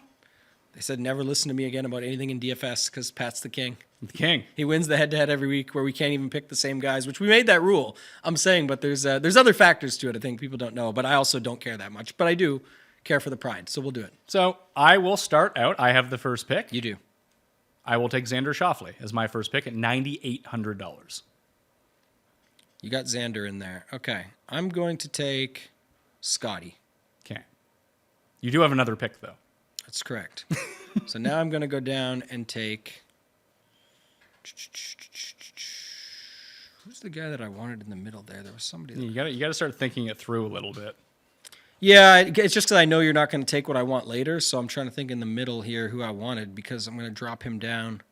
Speaker 4: They said never listen to me again about anything in DFS because Pat's the king.
Speaker 1: The king.
Speaker 4: He wins the head-to-head every week where we can't even pick the same guys, which we made that rule. I'm saying, but there's other factors to it I think people don't know, but I also don't care that much. But I do care for the pride, so we'll do it.
Speaker 1: So I will start out. I have the first pick.
Speaker 4: You do.
Speaker 1: I will take Xander Schauffele as my first pick at $9,800.
Speaker 4: You got Xander in there. Okay. I'm going to take Scotty.
Speaker 1: Okay. You do have another pick, though.
Speaker 4: That's correct. So now I'm going to go down and take... Who's the guy that I wanted in the middle there? There was somebody...
Speaker 1: You got to start thinking it through a little bit.
Speaker 4: Yeah, it's just because I know you're not going to take what I want later, so I'm trying to think in the middle here who I wanted because I'm going to drop him down.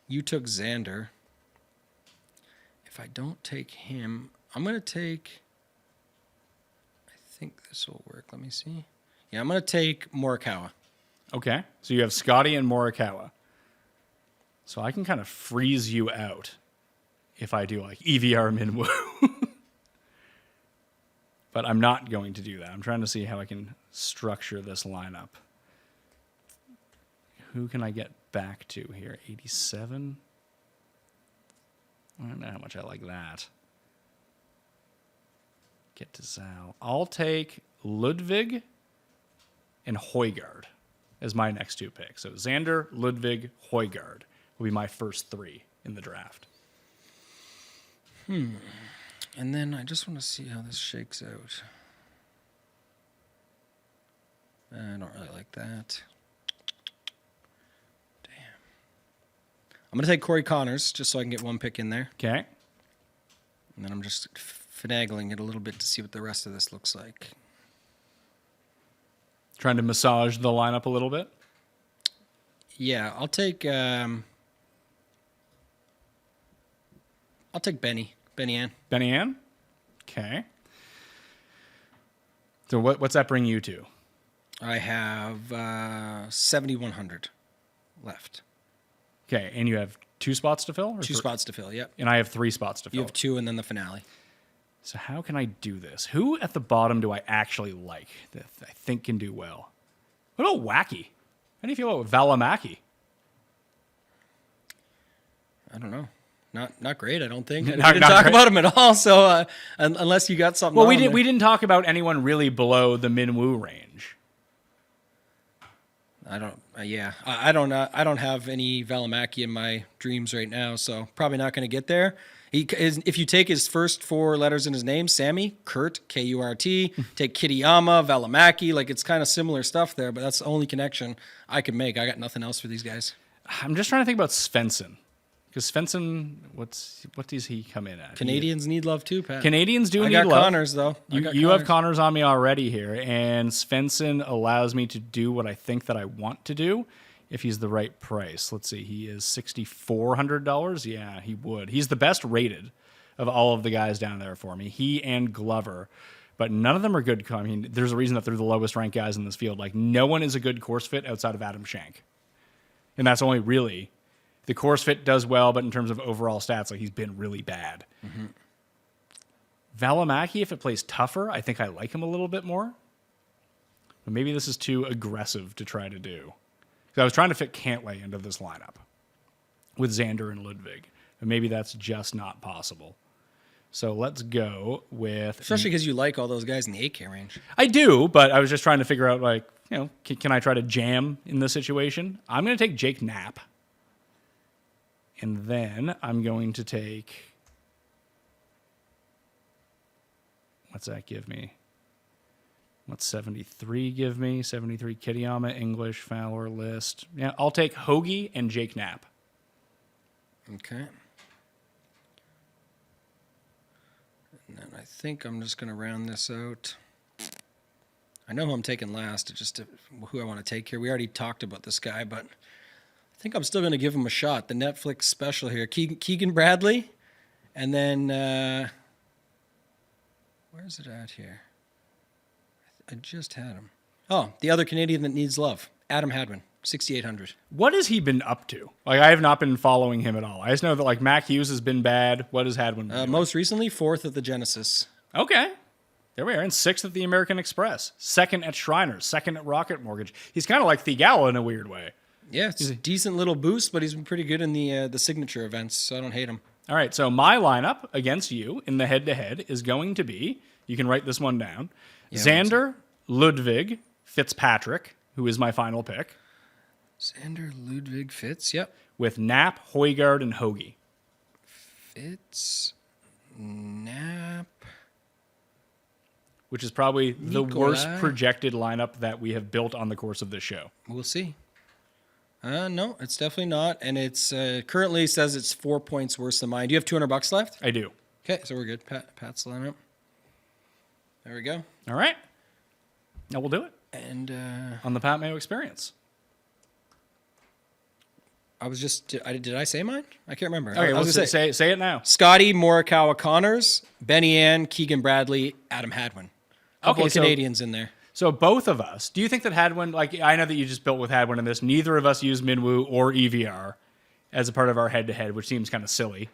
Speaker 4: You took Xander. If I don't take him, I'm going to take... I think this will work. Let me see. Yeah, I'm going to take Morikawa.
Speaker 1: Okay. So you have Scotty and Morikawa. So I can kind of freeze you out if I do like EVR Minwoo. But I'm not going to do that. I'm trying to see how I can structure this lineup. Who can I get back to here? 87? I don't know how much I like that. Get to Zal. I'll take Ludwig and Højgaard as my next two picks. So Xander, Ludwig, Højgaard will be my first 3 in the draft.
Speaker 4: And then I just want to see how this shakes out. I don't really like that. Damn. I'm going to take Corey Connors just so I can get one pick in there.
Speaker 1: Okay.
Speaker 4: And then I'm just finagling it a little bit to see what the rest of this looks like.
Speaker 1: Trying to massage the lineup a little bit.
Speaker 4: Yeah, I'll take Benny Ann.
Speaker 1: Benny Ann? Okay. So what's that bring you to?
Speaker 4: I have 7,100 left.
Speaker 1: Okay, and you have 2 spots to fill? Or
Speaker 4: 2 spots to fill, yep.
Speaker 1: And I have 3 spots to fill.
Speaker 4: You have 2 and then the finale.
Speaker 1: So how can I do this? Who at the bottom do I actually like that I think can do well? What about Wacky? How do you feel about Valimaki?
Speaker 4: I don't know. Not great, I don't think. We
Speaker 1: Not
Speaker 4: didn't talk
Speaker 1: great.
Speaker 4: about him at all, so unless you got something
Speaker 1: Well,
Speaker 4: on there.
Speaker 1: we didn't talk about anyone really below the Minwoo range.
Speaker 4: I don't. I don't have any Valimaki in my dreams right now, so probably not going to get there. If you take his first 4 letters in his name, Sammy, Kurt, K-U-R-T, take Kitayama, Valimaki, like it's kind of similar stuff there, but that's the only connection I can make. I got nothing else for these guys.
Speaker 1: I'm just trying to think about Svensson. Because Svensson, what does he come in at?
Speaker 4: Canadians need love too, Pat.
Speaker 1: Canadians do
Speaker 4: I
Speaker 1: need
Speaker 4: got
Speaker 1: love.
Speaker 4: Connors, though.
Speaker 1: You have Connors on me already here, and Svensson allows me to do what I think that I want to do if he's the right price. Let's see, he is $6,400. Yeah, he would. He's the best rated of all of the guys down there for me. He and Glover, but none of them are good. I mean, there's a reason that they're the lowest ranked guys in this field. Like, no one is a good course fit outside of Adam Schenk, and that's only really. The course fit does well, but in terms of overall stats, like he's been really bad. Mm-hmm. Valimaki, if it plays tougher, I think I like him a little bit more. But maybe this is too aggressive to try to do. Because I was trying to fit Cantlay into this lineup with Xander and Ludwig. And maybe that's just not possible. So let's go with...
Speaker 4: Especially because you like all those guys in the 8K range.
Speaker 1: I do, but I was just trying to figure out, like, you know, can I try to jam in this situation? I'm going to take Jake Knapp. And then I'm going to take, what's that give me? What's 73 give me? 73 Kitayama, English, Fowler, List. Yeah, I'll take Hoagie and Jake Knapp.
Speaker 4: Okay. And then I think I'm just going to round this out. I know who I'm taking last, just who I want to take here. We already talked about this guy, but... I think I'm still going to give him a shot. The Netflix special here. Keegan Bradley. And then, where's it at here? I just had him. Oh, the other Canadian that needs love. Adam Hadwin, 6,800.
Speaker 1: What has he been up to? Like, I have not been following him at all. I just know that, like, Mac Hughes has been bad. What has Hadwin been doing?
Speaker 4: Most recently, 4th at the Genesis.
Speaker 1: Okay. There we are. And 6th at the American Express. 2nd at Shriners. 2nd at Rocket Mortgage. He's kind of like Thigala in a weird way.
Speaker 4: Yeah, it's a decent little boost, but he's been pretty good in the signature events, so I don't hate him.
Speaker 1: All right, so my lineup against you in the head-to-head is going to be, you can write this one down,
Speaker 4: Yeah,
Speaker 1: Xander, Ludwig, Fitzpatrick, who is my final pick,
Speaker 4: Xander, Ludwig, Fitz, yep.
Speaker 1: with Knapp, Højgaard, and Hoagie.
Speaker 4: Fitz, Knapp.
Speaker 1: Which is probably the
Speaker 4: Nikolai.
Speaker 1: worst projected lineup that we have built on the course of this show.
Speaker 4: We'll see. No, it's definitely not, and it's currently says it's 4 points worse than mine. Do you have $200 left?
Speaker 1: I do.
Speaker 4: Okay, so we're good. Pat's lineup. There we go.
Speaker 1: All right. Now we'll do it
Speaker 4: And
Speaker 1: on the Pat Mayo Experience.
Speaker 4: I was just did I say mine? I can't remember.
Speaker 1: Okay,
Speaker 4: I was
Speaker 1: well,
Speaker 4: gonna
Speaker 1: say it now.
Speaker 4: Scotty Morikawa Connors, Benny Ann, Keegan Bradley, Adam Hadwin. Couple
Speaker 1: Okay,
Speaker 4: of
Speaker 1: so-
Speaker 4: Canadians in there.
Speaker 1: So both of us, do you think that Hadwin, like, I know that you just built with Hadwin in this, neither of us use Minwoo or EVR as a part of our head-to-head, which seems kind of silly.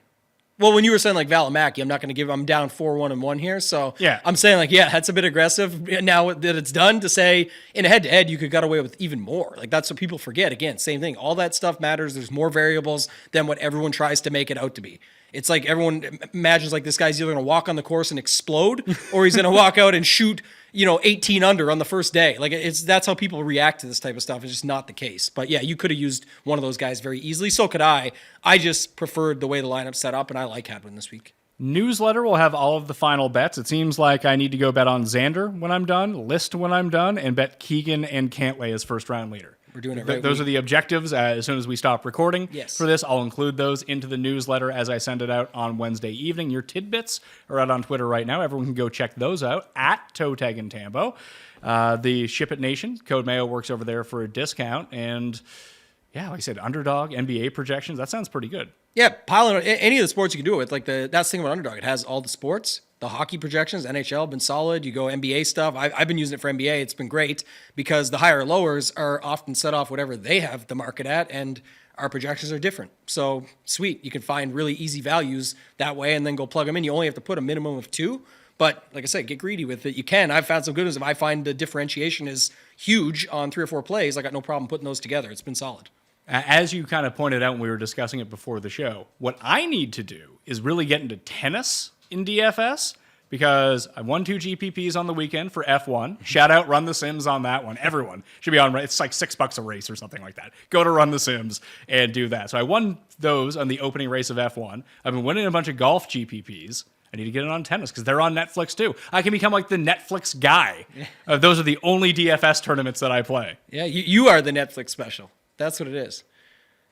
Speaker 4: Well, when you were saying like Valimaki, I'm down 4-1-1 here. So
Speaker 1: Yeah.
Speaker 4: I'm saying like, yeah, that's a bit aggressive. Now that it's done, to say in a head-to-head, you could got away with even more. Like that's what people forget. Again, same thing. All that stuff matters. There's more variables than what everyone tries to make it out to be. It's like everyone imagines like this guy's either going to walk on the course and explode or he's going to walk out and shoot, 18 under on the first day. Like that's how people react to this type of stuff. It's just not the case. But yeah, you could have used one of those guys very easily. So could I. I just preferred the way the lineup's set up, and I like Hadwin this week.
Speaker 1: Newsletter will have all of the final bets. It seems like I need to go bet on Xander when I'm done, List when I'm done, and bet Keegan and Cantlay as first-round leader.
Speaker 4: We're doing it right.
Speaker 1: Those are the objectives. As soon as we stop recording
Speaker 4: Yes.
Speaker 1: for this, I'll include those into the newsletter as I send it out on Wednesday evening. Your tidbits are out on Twitter right now. Everyone can go check those out at Toe Tag and Tambo. The Ship It Nation, Code Mayo works over there for a discount. And yeah, like I said, Underdog, NBA projections, that sounds pretty good.
Speaker 4: Yeah, piling on any of the sports you can do it with. Like that's the thing about Underdog. It has all the sports. The hockey projections, NHL have been solid. You go NBA stuff. I've been using it for NBA. It's been great because the higher lowers are often set off whatever they have the market at, and our projections are different. So sweet. You can find really easy values that way and then go plug them in. You only have to put a minimum of 2. But like I said, get greedy with it. You can. I've found some good ones. If I find the differentiation is huge on 3 or 4 plays, I got no problem putting those together. It's been solid.
Speaker 1: As you kind of pointed out when we were discussing it before the show, what I need to do is really get into tennis in DFS because I won 2 GPPs on the weekend for F1. Shout out Run the Sims on that one. Everyone should be on. It's like $6 a race or something like that. Go to Run the Sims and do that. So I won those on the opening race of F1. I've been winning a bunch of golf GPPs. I need to get it on tennis because they're on Netflix too. I can become like the Netflix guy. Those are the only DFS tournaments that I play.
Speaker 4: Yeah, you are the Netflix special. That's what it is.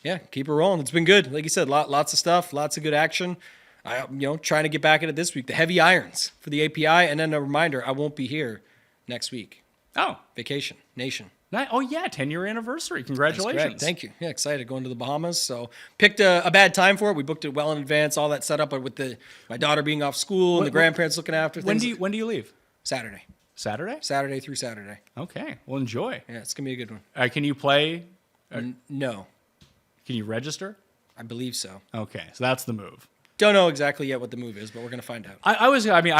Speaker 4: Yeah, keep it rolling. It's been good. Like you said, lots of stuff, lots of good action. Trying to get back at it this week. The heavy irons for the API. And then a reminder, I won't be here next week.
Speaker 1: Oh.
Speaker 4: Vacation. Nation.
Speaker 1: Oh, yeah. 10-year anniversary. Congratulations.
Speaker 4: Thank you. Yeah, excited going to the Bahamas. So picked a bad time for it. We booked it well in advance, all that setup. But with my daughter being off school and the grandparents looking after things.
Speaker 1: When do you leave?
Speaker 4: Saturday.
Speaker 1: Saturday?
Speaker 4: Saturday through Saturday.
Speaker 1: Okay. Well, enjoy.
Speaker 4: Yeah, it's going to be a good one.
Speaker 1: Can you play?
Speaker 4: No.
Speaker 1: Can you register?
Speaker 4: I believe so.
Speaker 1: Okay. So that's the move.
Speaker 4: Don't know exactly yet what the move is, but we're going to find out.
Speaker 1: I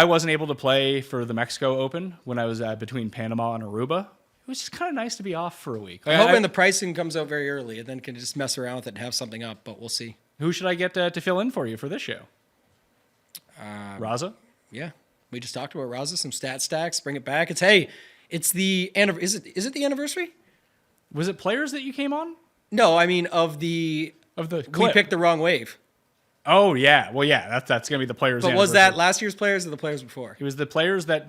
Speaker 1: wasn't able to play for the Mexico Open when I was between Panama and Aruba. It was just kind of nice to be off for a week.
Speaker 4: I'm hoping the pricing comes out very early and then can just mess around with it and have something up, but we'll see.
Speaker 1: Who should I get to fill in for you for this show? Raza?
Speaker 4: Yeah. We just talked about Raza, some stat stacks, bring it back. Is it the anniversary?
Speaker 1: Was it players that you came on?
Speaker 4: No, I mean of the
Speaker 1: clip.
Speaker 4: We picked the wrong wave.
Speaker 1: Oh yeah. Well yeah, that's gonna be the players.
Speaker 4: But was that last year's players or the players before?
Speaker 1: It was the players that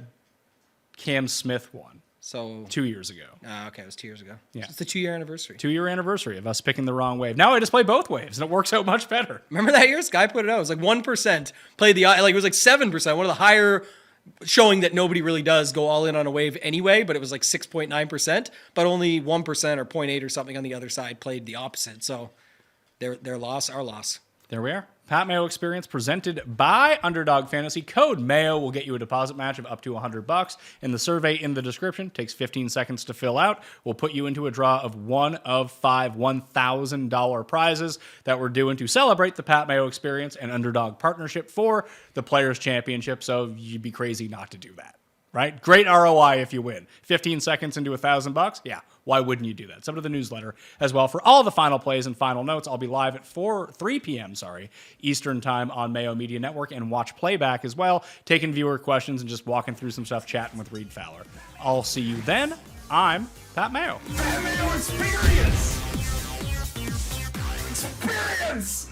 Speaker 1: Cam Smith won.
Speaker 4: So
Speaker 1: 2 years ago.
Speaker 4: Okay, it was 2 years ago.
Speaker 1: Yeah.
Speaker 4: So it's the 2-year anniversary.
Speaker 1: 2-year anniversary of us picking the wrong wave. Now I just play both waves, and it works out much better.
Speaker 4: Remember that year? Sky put it out. It was like 1% played it was like 7%, one of the higher, showing that nobody really does go all in on a wave anyway, but it was like 6.9%, but only 1% or 0.8 or something on the other side played the opposite. So their loss, our loss.
Speaker 1: There we are. Pat Mayo Experience presented by Underdog Fantasy. Code Mayo will get you a deposit match of up to $100. And the survey in the description takes 15 seconds to fill out. We'll put you into a draw of one of 5 $1,000 prizes that we're doing to celebrate the Pat Mayo Experience and Underdog partnership for the Players Championship. So you'd be crazy not to do that. Right? Great ROI if you win. 15 seconds into $1,000. Yeah. Why wouldn't you do that? Sub to the newsletter as well for all the final plays and final notes. I'll be live at 3 p.m. Eastern time on Mayo Media Network and watch playback as well, taking viewer questions and just walking through some stuff, chatting with Reed Fowler. I'll see you then. I'm Pat Mayo.
Speaker 3: Pat Mayo Experience! Experience!